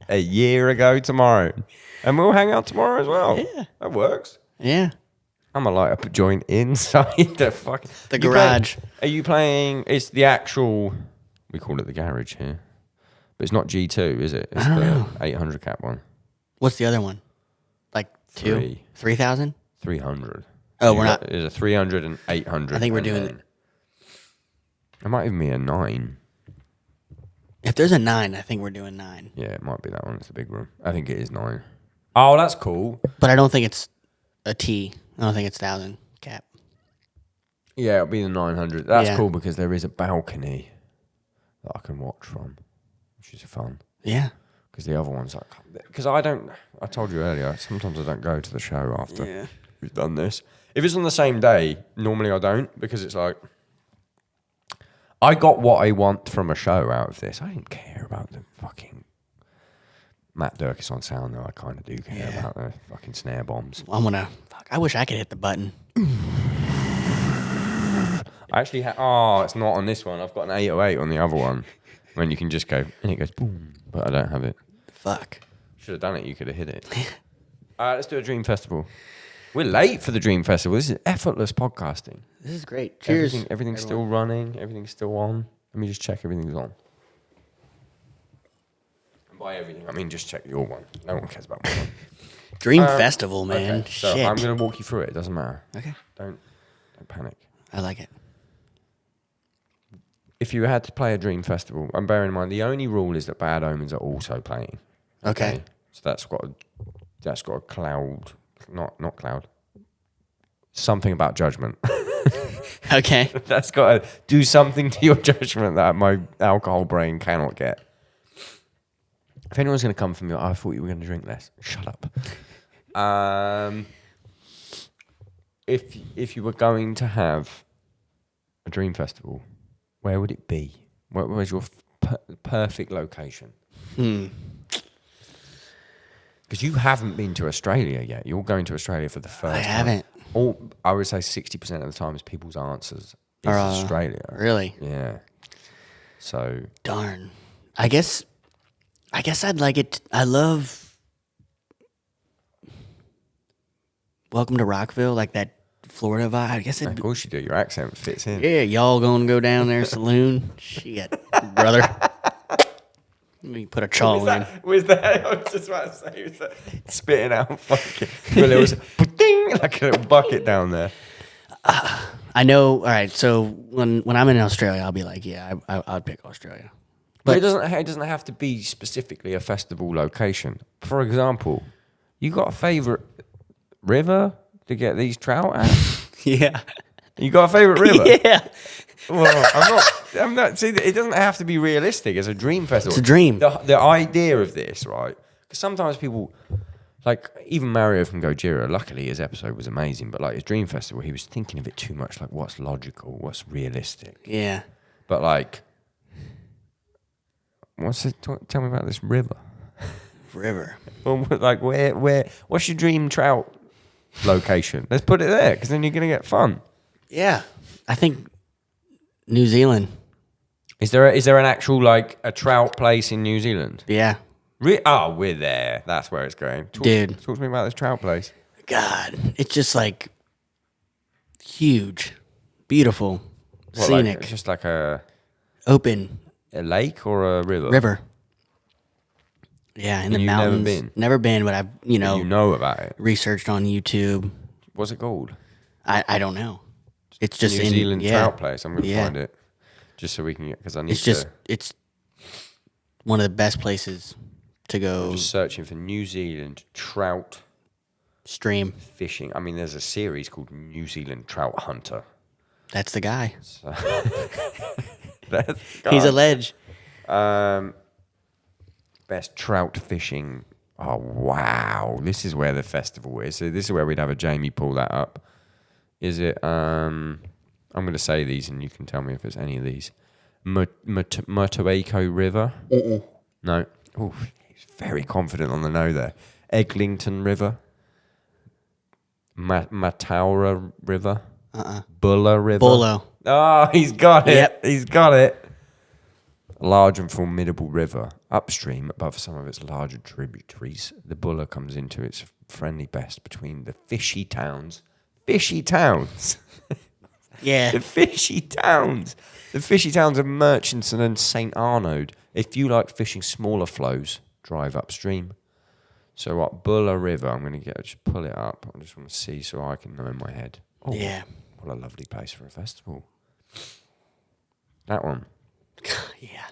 a year ago tomorrow. And we'll hang out tomorrow as well. Yeah. That works. Yeah. I'm going to light up a joint inside the fucking... The garage. Are you playing... It's the actual... We call it the garage here. But it's not G2, is it? It's I don't know. 800 cap one. What's the other one? Like 3,000? 300. Oh, we're not... There's a 300 and 800. I think we're doing... It might even be a 9. If there's a 9, I think we're doing 9. Yeah, it might be that one. It's a big room. I think it is 9. Oh, that's cool. But I don't think it's a T. I don't think it's 1,000 cap. Yeah, it'll be the 900. That's Yeah. cool because there is a balcony that I can watch from, which is fun. Yeah. Because the other one's like... Because I told you earlier, sometimes I don't go to the show after we've done this. If it's on the same day, normally I don't because it's like... I got what I want from a show out of this. I didn't care about the fucking... Matt Durkis on sound, though. I kind of do care about the fucking snare bombs. I'm gonna... Fuck, I wish I could hit the button. I actually it's not on this one. I've got an 808 on the other one. When you can just go... And it goes boom. But I don't have it. Fuck. Should have done it. You could have hit it. Let's do a Dream Festival. We're late for the Dream Festival. This is effortless podcasting. This is great. Cheers. Everything's still running. Everything's still on. Let me just check everything's on. And by everything, I mean just check your one. No one cares about my one. Dream Festival, man. Okay, so Shit. I'm going to walk you through it. It doesn't matter. Okay. Don't panic. I like it. If you had to play a Dream Festival, and bear in mind, the only rule is that Bad Omens are also playing. Okay. So that's got a cloud, not cloud. Something about judgment. Okay. That's got to do something to your judgment that my alcohol brain cannot get. If anyone's going to come from you, I thought you were going to drink less. Shut up. If you were going to have a Dream Festival, where would it be? Where's your perfect location? Because you haven't been to Australia yet. You're going to Australia for the first time. I haven't. I would say 60% of the time is people's answers is Australia. Really? Yeah. So. Darn. I guess I'd like it. I love Welcome to Rockville, like that Florida vibe. I guess Of course you do. Your accent fits in. yeah, y'all gonna go down there saloon? Shit, brother. Let me put a chaw in. Was that? I was just about to say, was that spitting out fucking. Well, it was ding, like a little bucket down there. I know. All right, so when I'm in Australia, I'll be like, yeah, I'd pick Australia. But it doesn't have to be specifically a festival location. For example, you got a favorite river to get these trout at? Yeah. You got a favorite river? Yeah. Well, I'm not. See, it doesn't have to be realistic. It's a dream festival. It's a dream. The idea of this, right? Because sometimes people, like even Mario from Gojira. Luckily, his episode was amazing. But like his dream festival, he was thinking of it too much. Like what's logical, what's realistic. Yeah. But like, tell me about this river. River. Well, like where? What's your dream trout location? Let's put it there, because then you're gonna get fun. Yeah. I think New Zealand. Is there an actual like a trout place in New Zealand? Yeah. We're there. That's where it's going. Talk to me about this trout place. God, it's just like huge, beautiful, scenic. It's just like a open lake or a river. River. Yeah, in the mountains. Never been. Never been, but I've You know about it. researched on YouTube. What's it called? I don't know. It's just New Zealand yeah. trout place. I'm gonna find it just so we can get, because I need it's one of the best places to go. I'm just searching for New Zealand trout stream fishing. I mean, there's a series called New Zealand Trout Hunter. That's the guy. So He's a ledge. Best trout fishing. Oh wow! This is where the festival is. So this is where we'd have a Jamie pull that up. Is it? I'm going to say these, and you can tell me if it's any of these. Motorbikes River. No. Oh, he's very confident on the no there. Eglinton River. Mataura River. Buller River. Bolo. Oh, he's got it. Yep. He's got it. A large and formidable river. Upstream, above some of its larger tributaries, the Buller comes into its friendly best between the fishy towns. Fishy towns? Yeah. The fishy towns. The fishy towns of Murchison and St. Arnaud. If you like fishing smaller flows, drive upstream. So what, Buller River, I'm going to just pull it up. I just want to see so I can know in my head. Oh, Yeah. What a lovely place for a festival. That one. Yeah.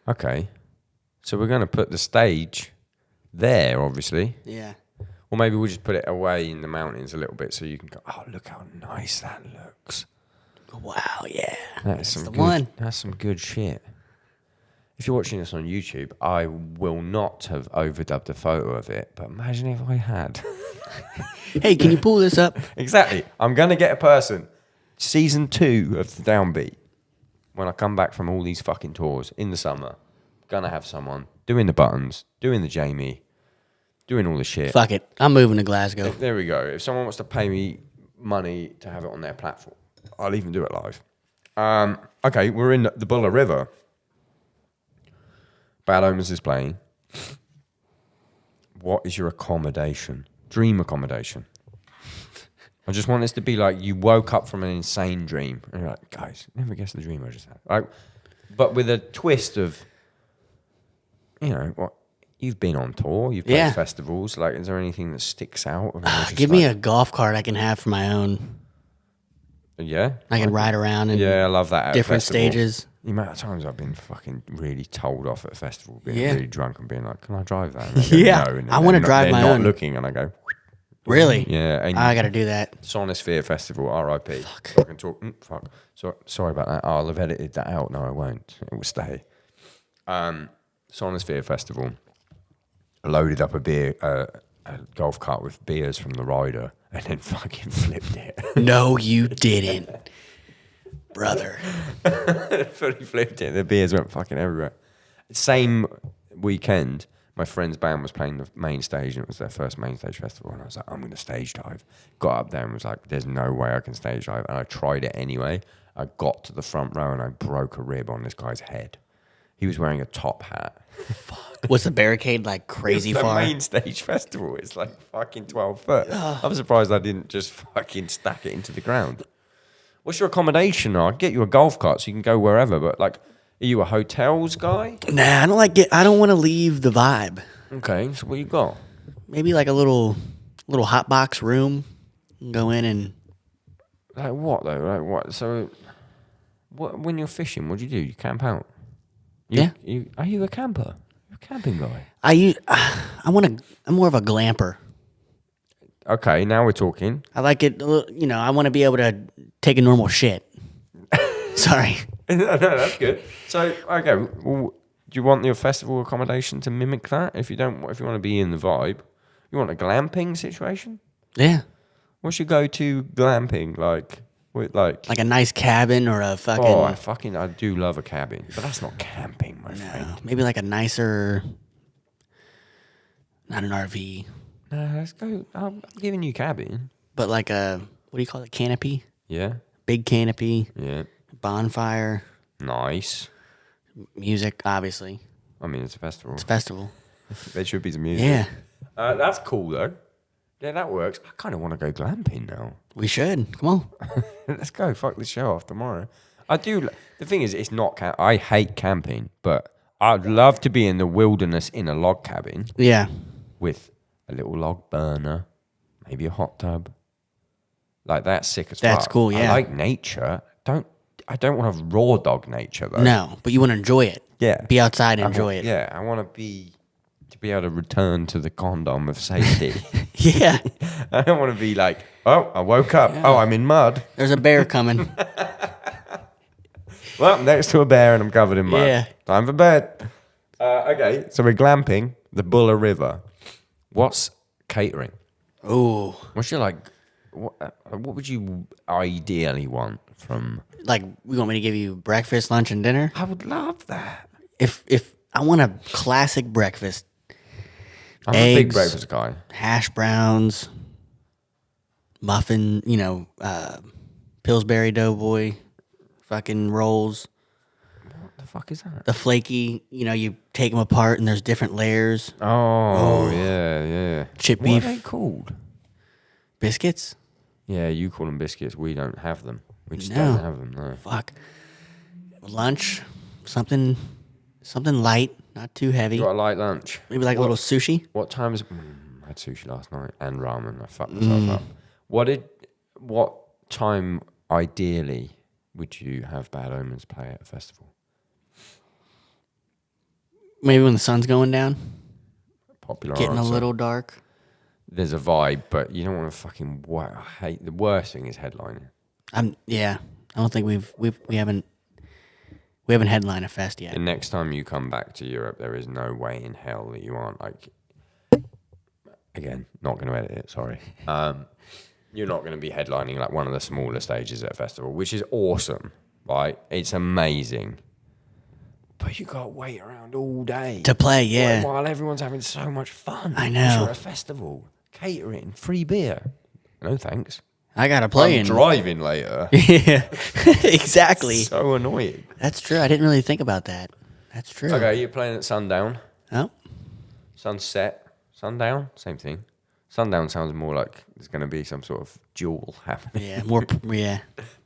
Okay. So we're going to put the stage there, obviously. Yeah. Or maybe we'll just put it away in the mountains a little bit so you can go, oh, look how nice that looks. Wow, yeah. That's the one. That's some good shit. If you're watching this on YouTube, I will not have overdubbed a photo of it, but imagine if I had. Hey, can you pull this up? Exactly. I'm going to get a person. Season 2 of the Downbeat. When I come back from all these fucking tours in the summer, going to have someone doing the buttons, doing the Jamie, doing all the shit. Fuck it. I'm moving to Glasgow. There we go. If someone wants to pay me money to have it on their platform, I'll even do it live. Okay, we're in the Buller River. Bad Omens is playing. What is your accommodation? dream accommodation. I just want this to be like you woke up from an insane dream. And you're like, guys, never guess the dream I just had. Right? But with a twist of, what? You've been on tour, you've played festivals. Like, is there anything that sticks out? Give me a golf cart I can have for my own. Yeah? I can ride around in I love that at different festival. stages. The amount of times I've been fucking really told off at a festival, being really drunk and being like, can I drive that? And they go, no. And I want to drive my own. They're not looking, and I go... Really? Yeah. And I got to do that. Sonosphere Festival, R.I.P. Fuck. I can talk. Fuck. Sorry about that. I'll have edited that out. No, I won't. It will stay. Sonosphere Festival. I loaded up a golf cart with beers from the rider and then fucking flipped it. No, you didn't. Brother. Fully flipped it. The beers went fucking everywhere. Same weekend, my friend's band was playing the main stage, and it was their first main stage festival. And I was like, I'm going to stage dive. Got up there and was like, there's no way I can stage dive. And I tried it anyway. I got to the front row and I broke a rib on this guy's head. He was wearing a top hat. Fuck. Was the barricade like crazy far? The main stage festival is like fucking 12 foot. I'm surprised I didn't just fucking stack it into the ground. What's your accommodation? I'll get you a golf cart so you can go wherever, but like, are you a hotels guy? Nah, I don't like it. I don't want to leave the vibe. Okay, so what you got? Maybe like a little hot box room. Go in and like what though? Like what? So, what when you're fishing? What do? You camp out? Are you a camper? You're a camping guy. I'm more of a glamper. Okay, now we're talking. I like it. I want to be able to take a normal shit. Sorry. No, that's good. So, okay, well, do you want your festival accommodation to mimic that? If you want to be in the vibe, you want a glamping situation? Yeah. What's your go-to glamping like? Like a nice cabin or a fucking. Oh, I do love a cabin, but that's not camping, my friend. Maybe like a nicer, not an RV. No, let's go. I'm giving you cabin, but like a what do you call it? Canopy. Yeah. Big canopy. Yeah. Bonfire. Nice. Music, obviously. I mean, it's a festival. It's a festival. There should be some music. Yeah. That's cool, though. Yeah, that works. I kind of want to go glamping now. We should. Come on. Let's go. Fuck the show off tomorrow. I do. The thing is, it's not I hate camping, but I'd love to be in the wilderness in a log cabin. Yeah. With a little log burner, maybe a hot tub. Like, that's sick as fuck. That's cool, yeah. I like nature. I don't want to raw dog nature, though. No, but you want to enjoy it. Yeah. Be outside and enjoy it. Yeah, I want to be able to return to the condom of safety. Yeah. I don't want to be like, oh, I woke up. Yeah. Oh, I'm in mud. There's a bear coming. Well, I'm next to a bear and I'm covered in mud. Yeah. Time for bed. Okay, so we're glamping the Buller River. What's catering? Ooh. What's your what would you ideally want from... Like, we want me to give you breakfast, lunch, and dinner? I would love that. If I want a classic breakfast. I'm eggs, a big breakfast guy. Hash browns, muffin, Pillsbury Doughboy, fucking rolls. What the fuck is that? The flaky, you take them apart and there's different layers. Oh. Yeah. Chip beef. What are they called? Biscuits? Yeah, you call them biscuits. We don't have them. We just don't have them, no. Fuck. Lunch, something light, not too heavy. You got a light lunch? Maybe like a little sushi? What time is... I had sushi last night and ramen. I fucked myself up. What time, ideally, would you have Bad Omens play at a festival? Maybe when the sun's going down. Popular Getting answer. a little dark. There's a vibe, but you don't want to fucking... I hate... The worst thing is headlining. I don't think we haven't headlined a fest yet. The next time you come back to Europe, there is no way in hell that you aren't like... Again, not going to edit it, sorry. You're not going to be headlining like one of the smaller stages at a festival, which is awesome, right? It's amazing. But you got to wait around all day. To play, yeah. While everyone's having so much fun. I know. You're at a festival. Catering, free beer. No thanks. I got to play. I'm driving later. Yeah, exactly. So annoying. That's true. I didn't really think about that. That's true. Okay, you're playing at sundown. Oh. Sunset. Sundown? Same thing. Sundown sounds more like there's going to be some sort of duel happening. Yeah,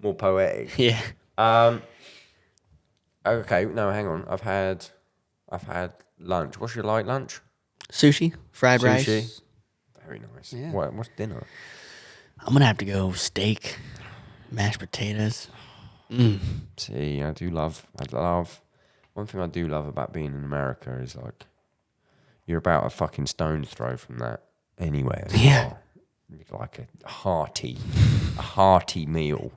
More poetic. yeah. Okay, no, hang on. I've had lunch. What's your light lunch? Sushi, fried Sushi. rice. Very nice. Yeah. What's dinner? I'm gonna have to go steak, mashed potatoes. See, I love. One thing I do love about being in America is like, you're about a fucking stone's throw from that anywhere. Yeah. Like a hearty meal.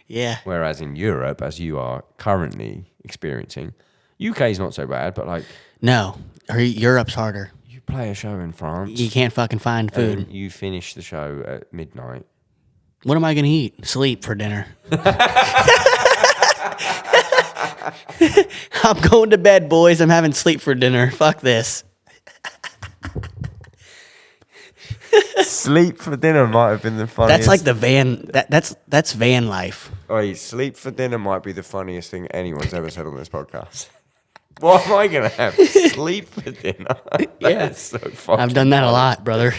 Yeah. Whereas in Europe, as you are currently experiencing, UK's not so bad, but like No, or Europe's harder. you play a show in France, You can't fucking find food. and you finish the show at midnight. What am I gonna eat? Sleep for dinner. I'm going to bed, boys. I'm having sleep for dinner. Fuck this. Sleep for dinner might have been the funniest. That's like the van. That's van life. Oi, sleep for dinner might be the funniest thing anyone's ever said on this podcast. What am I gonna have? Sleep for dinner? Yeah. That's so fucking I've done that a lot, brother.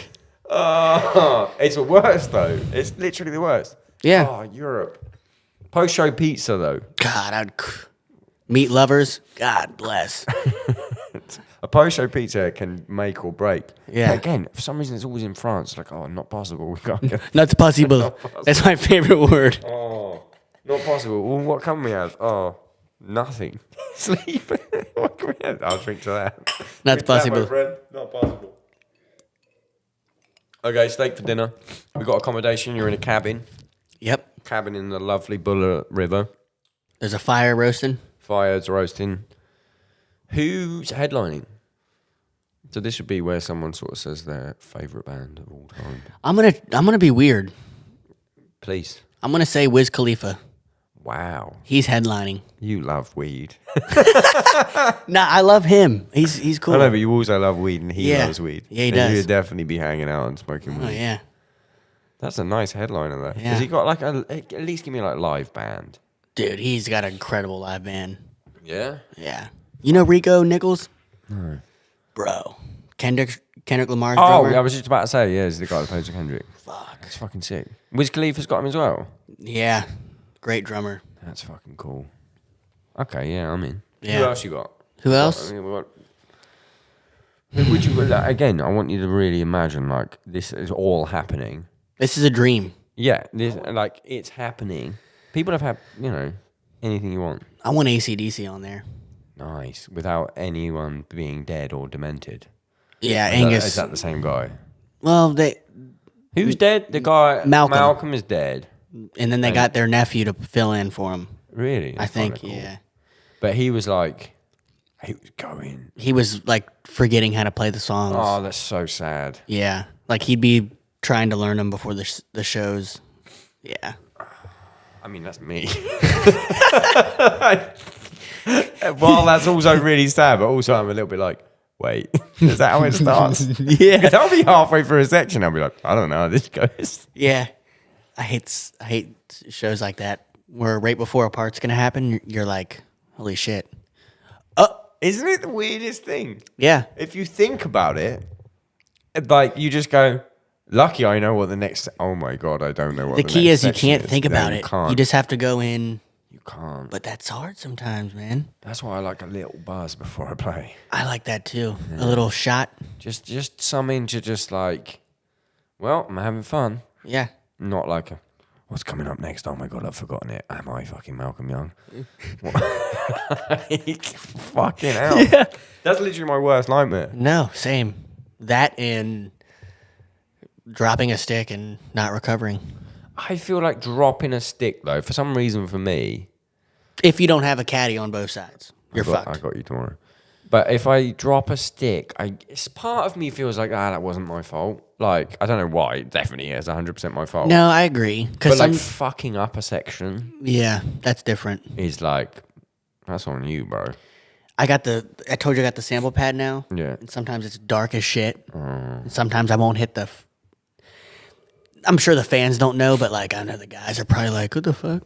Oh, it's the worst though. It's literally the worst. Yeah. Oh, Europe. Post-show pizza though. God, meat lovers. God bless. A post-show pizza can make or break. Yeah. But again, for some reason, it's always in France. Like, oh, not possible. We can't get. Not possible. That's my favorite word. Oh, not possible. Well, what can we have? Oh, nothing. Sleep. What can we have? I'll drink to that. Not Drink to that, my possible. friend. Not possible. Okay, steak for dinner. We got accommodation. You're in a cabin. Yep. Cabin in the lovely Buller River. There's a fire roasting. Fire's roasting. Who's headlining? So this would be where someone sort of says their favourite band of all time. I'm gonna be weird. Please. I'm gonna say Wiz Khalifa. Wow. He's headlining. You love weed. Nah, I love him. He's cool. I know, but you also love weed and he Yeah. loves weed. Yeah, he And does. you'd definitely be hanging out and smoking weed. Oh yeah. That's a nice headliner though. Yeah. Has he got like at least give me like live band? Dude, he's got an incredible live band. Yeah? Yeah. You know Rico Nichols? No. Bro. Kendrick Lamar's Oh, drummer? I was just about to say, yeah, he's the guy that plays with Kendrick. Fuck. That's fucking sick. Wiz Khalifa's got him as well? Yeah. Great drummer. That's fucking cool. Okay, yeah, I'm in. Yeah. Who else you got? Who else? Who would you again? I want you to really imagine like this is all happening. This is a dream. Yeah, this like it's happening. People have had anything you want. I want AC/DC on there. Nice, without anyone being dead or demented. Yeah, Angus. Is that the same guy? Well, Who's dead? The guy Malcolm. Malcolm is dead. and then they got their nephew to fill in for him. Really? I That's think, kinda cool. yeah. But he was like, he was going. He was like forgetting how to play the songs. Oh, that's so sad. Yeah, like he'd be trying to learn them before the shows. Yeah. I mean, that's me. Well, that's also really sad, but also I'm a little bit like, wait, is that how it starts? Yeah. 'Cause I'll be halfway through a section, I'll be like, I don't know how this goes. Yeah. I hate shows like that where right before a part's gonna happen, you're like, holy shit. Isn't it the weirdest thing? Yeah. If you think about it, like you just go, lucky I know what the next. Oh my god, I don't know what The the key next is you section can't is. think No, about you it. Can't. You just have to go in. You can't. But that's hard sometimes, man. That's why I like a little buzz before I play. I like that too. A little shot. Just something to just like, well, I'm having fun. Yeah. Not like a, what's coming up next? Oh my god, I've forgotten it. Am I fucking Malcolm Young? Fucking hell. Yeah. That's literally my worst nightmare. No, same. That and dropping a stick and not recovering. I feel like dropping a stick though, for some reason for me. If you don't have a caddy on both sides, you're fucked. I got you tomorrow. But if I drop a stick, it's part of me feels like, that wasn't my fault. Like, I don't know why. It definitely is 100% my fault. No, I agree. But Because like fucking up a section yeah, that's different. is like, that's on you, bro. I told you I got the sample pad now. Yeah. And sometimes it's dark as shit. And sometimes I won't hit I'm sure the fans don't know, but like I know the guys are probably like, what the fuck?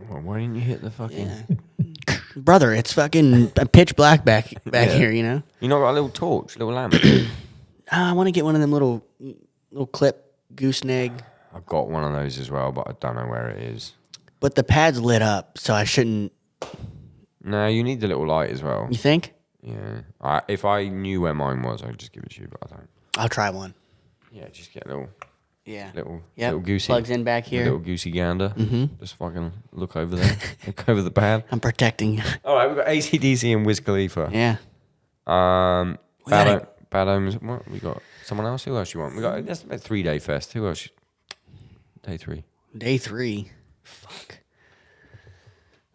Well, why didn't you hit the fucking... Brother, it's fucking pitch black back here, you know? You not got a little torch, little lamp? I want to get one of them little clip gooseneck. I've got one of those as well, but I don't know where it is. But the pad's lit up, so I shouldn't. No, you need the little light as well. You think? Yeah. If I knew where mine was, I'd just give it to you, but I don't. I'll try one. Yeah, just get a little. Yeah. Little goosey. Plugs in back here. Little goosey gander. Mm-hmm. Just fucking look over there. Look over the pad. I'm protecting. All right, we've got AC/DC and Wiz Khalifa. Yeah. Bad Omens. What we got? Someone else? Who else you want? We got that's a 3-day fest. Who else? Day 3. Day 3. Fuck.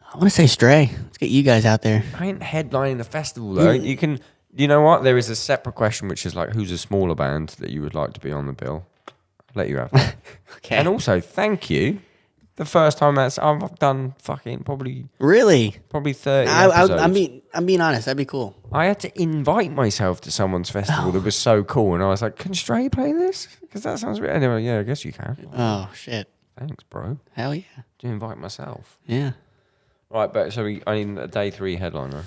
I want to say Stray. Let's get you guys out there. I ain't headlining the festival though. You can. You know what? There is a separate question, which is like, who's a smaller band that you would like to be on the bill? I'll let you have that. Okay. And also, thank you. The first time I've done fucking probably Really? 30 episodes. I'm being honest. That'd be cool. I had to invite myself to someone's festival that was so cool, and I was like, "Can Stray play this? Because that sounds weird." And they were like, "Yeah, I guess you can." Oh shit. Thanks, bro. Hell yeah. To invite myself. Yeah. Right, but so I need a day 3 headliner.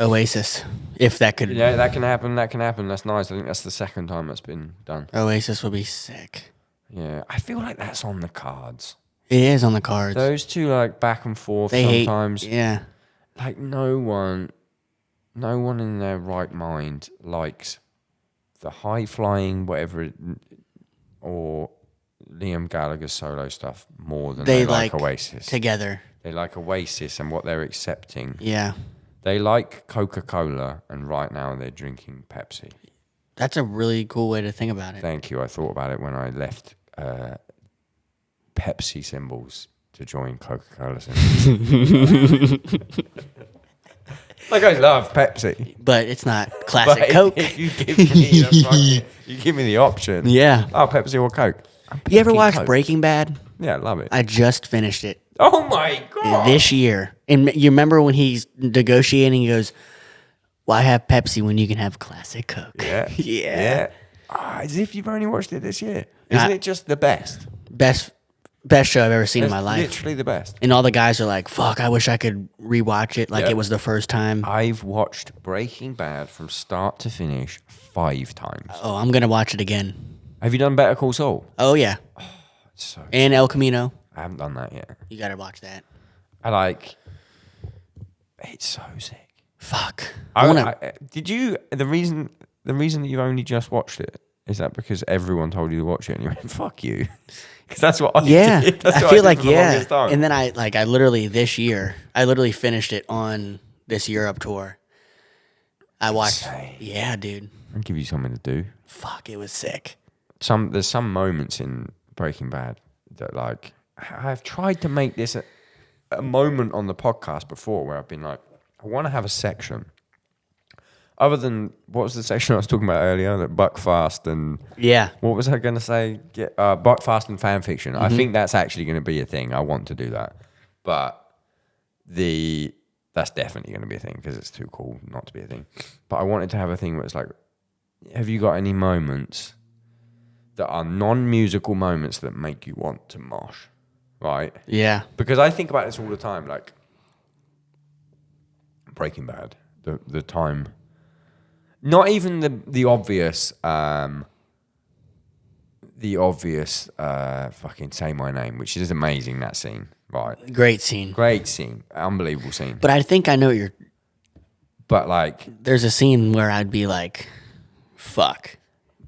Oasis, if that could. Yeah, that can happen. That can happen. That's nice. I think that's the second time that's been done. Oasis would be sick. Yeah, I feel like that's on the cards. It is on the cards. Those two like back and forth They sometimes. hate. Yeah. Like no one in their right mind likes the high flying whatever or Liam Gallagher's solo stuff more than they like Oasis. Together. They like Oasis and what they're accepting. Yeah. They like Coca-Cola and right now they're drinking Pepsi. That's a really cool way to think about it. Thank you. I thought about it when I left Pepsi Cymbals to join Coca-Cola Cymbals. Like I love Pepsi. But it's not classic But Coke. If you give me the option. Yeah. Oh, Pepsi or Coke. You ever watched Coke. Breaking Bad? Yeah, I love it. I just finished it. Oh my God. This year. And you remember when he's negotiating, he goes, why have Pepsi when you can have classic Coke? Yeah. Yeah. As if you've only watched it this year. Isn't it just the best? Best show I've ever seen in my life. Literally the best. And all the guys are like, fuck, I wish I could rewatch it like Yeah. it was the first time. I've watched Breaking Bad from start to finish 5 times. Oh, I'm going to watch it again. Have you done Better Call Saul? Oh, yeah. So And El Camino. I haven't done that yet. You got to watch that. It's so sick. Fuck. Did you? The reason that you've only just watched it is that because everyone told you to watch it and you went fuck you, because that's what I did. That's I what feel did like for the longest time. And then I literally this year I finished it on this Europe tour. I watched. Insane. Yeah, dude. I'll give you something to do. Fuck, it was sick. There's some moments in Breaking Bad that like I've tried to make this a moment on the podcast before where I've been like, I want to have a section. Other than, what was the section I was talking about earlier? That Buckfast and... Yeah. What was I going to say? Buckfast and fan fiction. I think that's actually going to be a thing. I want to do that. But that's definitely going to be a thing because it's too cool not to be a thing. But I wanted to have a thing where it's like, have you got any moments that are non-musical moments that make you want to mosh? Right? Yeah. Because I think about this all the time, like Breaking Bad, the time, not even the obvious fucking Say My Name, which is amazing, that scene, right? Great scene. Unbelievable scene. But I think I know what you're... But like... There's a scene where I'd be like, fuck.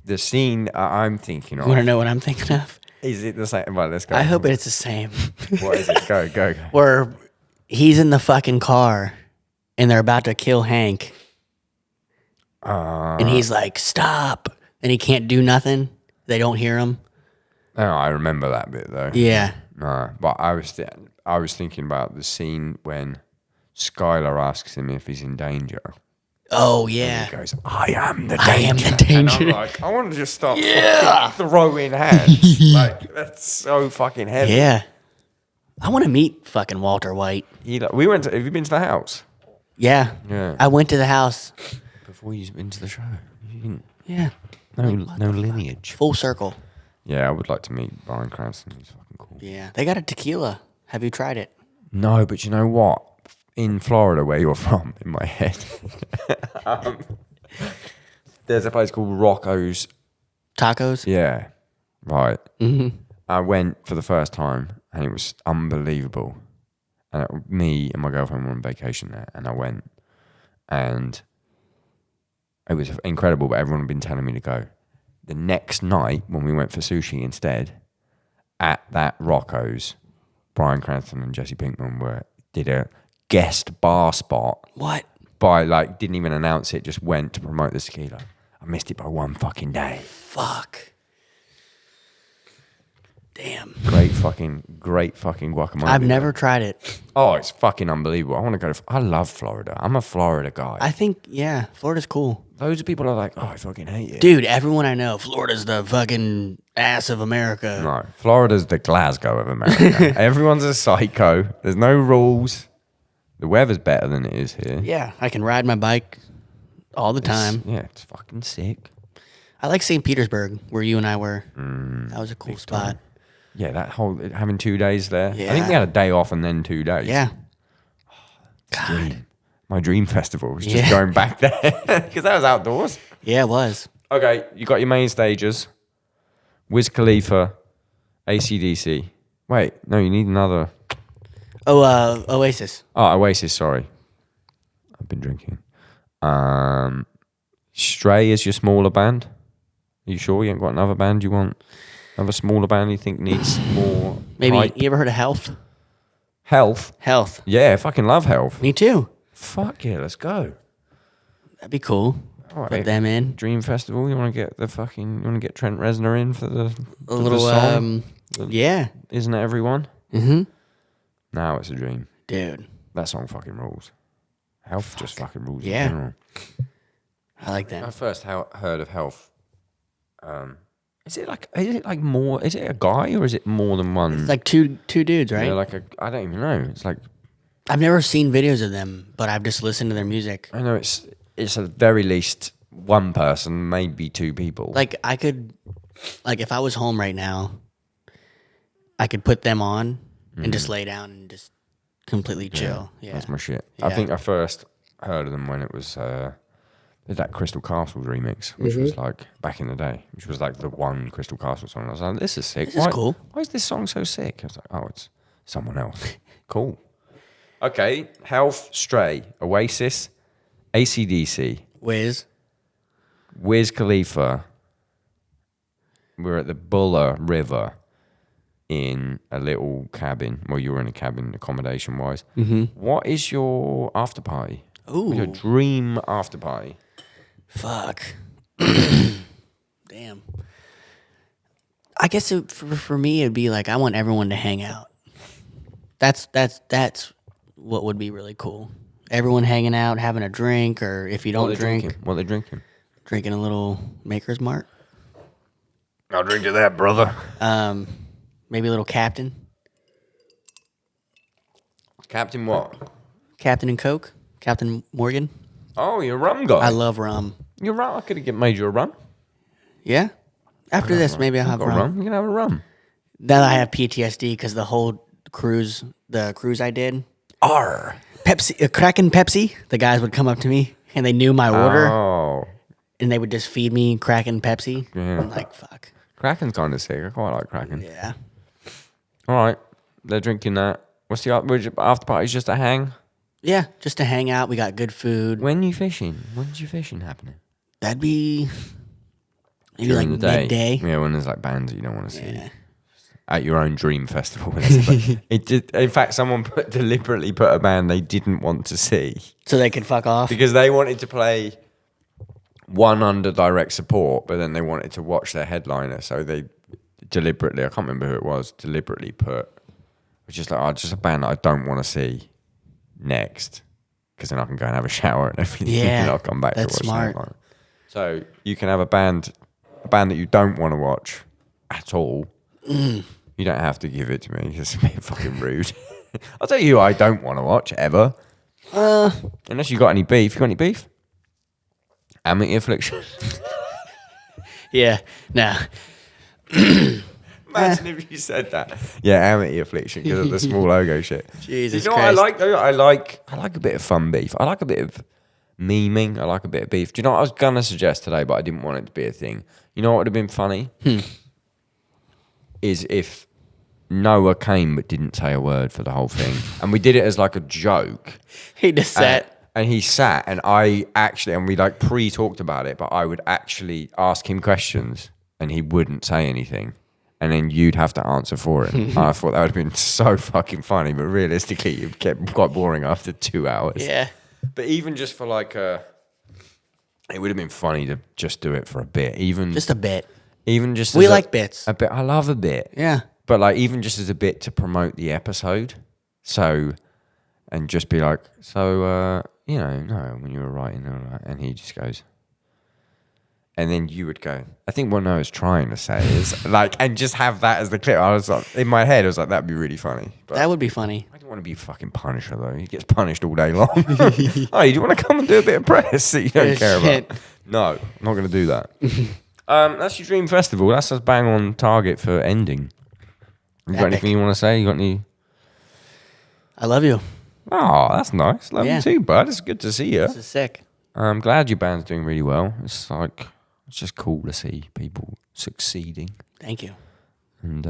The scene I'm thinking of... You want to know what I'm thinking of? Is it the same? Well, let's go. I hope it's the same. What is it? Go. Where he's in the fucking car and they're about to kill Hank. And he's like, stop. And he can't do nothing. They don't hear him. Oh, I remember that bit though. Yeah. But I was thinking about the scene when Skylar asks him if he's in danger. Oh, yeah. And he goes, I am the danger. I am the danger. And I'm like, I want to just start fucking throwing hands. Like, that's so fucking heavy. Yeah. I want to meet fucking Walter White. Have you been to the house? Yeah. I went to the house. Before you've been to the show? Yeah. No lineage. Full circle. Yeah, I would like to meet Bryan Cranston. He's fucking cool. Yeah. They got a tequila. Have you tried it? No, but you know what? In Florida, where you're from, in my head, There's a place called Rocco's. Tacos? Yeah, right. Mm-hmm. I went for the first time and it was unbelievable. And me and my girlfriend were on vacation there, and I went, and it was incredible. But everyone had been telling me to go. The next night, when we went for sushi instead, at that Rocco's, Bryan Cranston and Jesse Pinkman did a guest bar spot. What? Didn't even announce it, just went to promote the tequila. I missed it by one fucking day. Fuck. Damn. Great fucking guacamole. I've never tried it. Oh, it's fucking unbelievable. I want to go I love Florida. I'm a Florida guy. I think, yeah, Florida's cool. Loads of people are like, oh, I fucking hate it. Dude, everyone I know, Florida's the fucking ass of America. No, Florida's the Glasgow of America. Everyone's a psycho. There's no rules. The weather's better than it is here. Yeah, I can ride my bike all the time. It's fucking sick. I like St. Petersburg, where you and I were. That was a cool spot. Yeah, that whole having 2 days there. Yeah. I think we had a day off and then 2 days. Yeah. God. My dream festival was just going back there because that was outdoors. Yeah, it was. Okay, you got your main stages. Wiz Khalifa, AC/DC. Wait, no, you need another. Oh, Oasis. Oh, Oasis, sorry. I've been drinking. Stray is your smaller band. Are you sure you ain't got another band you want? Another smaller band you think needs more Maybe, hype? you ever heard of Health? Health? Health. Yeah, I fucking love Health. Me too. Fuck yeah, let's go. That'd be cool. All right. Put them in. Dream Festival, you want to get Trent Reznor in for the song? Yeah. Isn't it everyone? Mm-hmm. Now it's a dream. Dude. That song fucking rules. Health just fucking rules in Yeah. general. I like I that. first heard of Health. Is it like more? Is it a guy or is it more than one? It's like two dudes, right? Yeah, I don't even know. It's like I've never seen videos of them, but I've just listened to their music. I know it's at the very least one person, maybe two people. Like I could, like if I was home right now, I could put them on and just lay down and just completely chill. Yeah, That's my shit. Yeah. I think I first heard of them when it was that Crystal Castles remix, which was like back in the day, which was like the one Crystal Castle song. I was like, this is sick. This is cool. Why is this song so sick? I was like, oh, it's someone else. Cool. Okay, Health, Stray, Oasis, AC/DC, Wiz Khalifa. We're at the Buller River in a little cabin. Well, you were in a cabin accommodation-wise. Mm-hmm. What is your after party? Ooh. Your dream after party? Fuck. Damn. I guess for me it'd be like I want everyone to hang out. That's what would be really cool. Everyone hanging out, having a drink, or if you don't drink, What are they drinking? drinking a little Maker's Mark. I'll drink to that, brother. Maybe a little Captain. Captain what? Captain and Coke. Captain Morgan. Oh, you're a rum guy. I love rum. You're rum. I could have made you a rum. Yeah. After this, maybe I'll have Got rum. You can have a rum. Then I have PTSD because the cruise I did. Pepsi, Kraken Pepsi. The guys would come up to me and they knew my order Oh, and they would just feed me Kraken Pepsi. Yeah. I'm like, fuck. Kraken's kind of sick. I quite like Kraken. Yeah. All right, they're drinking that. What's the after party? Just a hang. Yeah, just to hang out. We got good food. When you fishing? When's your fishing happening? That'd be maybe During like the day. midday. Yeah, when there's like bands that you don't want to see. Yeah. At your own dream festival. It did. In fact, someone deliberately put a band they didn't want to see So they could fuck off. because they wanted to play one under direct support, but then they wanted to watch their headliner. So they deliberately, I can't remember who it was, deliberately put, which is like, oh, just a band that I don't want to see next, because then I can go and have a shower and everything. Yeah, and I'll come back that's to watch smart. the headliner. So you can have a band that you don't want to watch at all. You don't have to give it to me. It's a bit fucking rude. I'll tell you who I don't want to watch ever. Unless you got any beef. You got any beef? Amity Affliction. Yeah. Nah. Imagine if you said that. Yeah, Amity Affliction because of the small logo shit. Jesus You know Christ. what I like though? I like a bit of fun beef. I like a bit of memeing. I like a bit of beef. Do you know what I was gonna suggest today, but I didn't want it to be a thing. You know what would have been funny? Is if Noah came but didn't say a word for the whole thing, and we did it as like a joke. He just sat. And he sat, and and we like pre-talked about it, but I would actually ask him questions, and he wouldn't say anything, and then you'd have to answer for him. I thought that would have been so fucking funny, but realistically, it kept quite boring after 2 hours. Yeah. But even just for like it would have been funny to just do it for a bit, Just a bit. even just We as like bits. a bit. I love a bit. Yeah. But like even just as a bit to promote the episode, and just be like, no, when you were writing, and he just goes, and then you would go, I think what Noah's trying to say is like, and just have that as the clip. I was like, in my head, I was like, that'd be really funny. But That would be funny. I don't want to be a fucking Punisher though. He gets punished all day long. Hey, do you want to come and do a bit of press that you don't care about? No, I'm not going to do that. That's your dream festival. That's us bang on target for ending. You got anything you want to say? You got any? I love you. Oh, that's nice. Love you too, bud. It's good to see you. This is sick. I'm glad your band's doing really well. It's just cool to see people succeeding. Thank you. And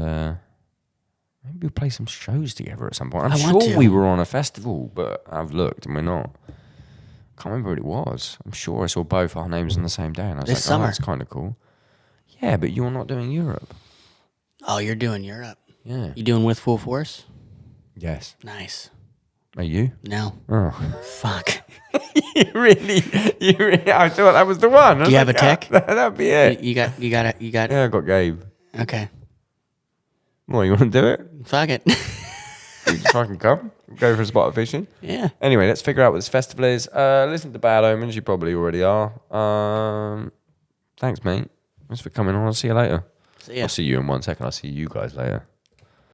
maybe we'll play some shows together at some point. I'm want sure to. we were on a festival, but I've looked and we're not. Can't remember what it was. I'm sure I saw both our names on the same day, and I was This like, summer. "Oh, that's kind of cool." Yeah, but you're not doing Europe. Oh, you're doing Europe. Yeah. You doing With Full Force? Yes. Nice. Are you? No. Oh. Fuck. you really. I thought that was the one. Do you have a tech? That'd be it. You got. Yeah, I got Gabe. Okay. Well, you want to do it? Fuck it. You just fucking come. Go for a spot of fishing. Yeah. Anyway, let's figure out what this festival is. Listen to Bad Omens. You probably already are. Thanks, mate. Thanks for coming on. I'll see you later. See ya. I'll see you in 1 second. I'll see you guys later.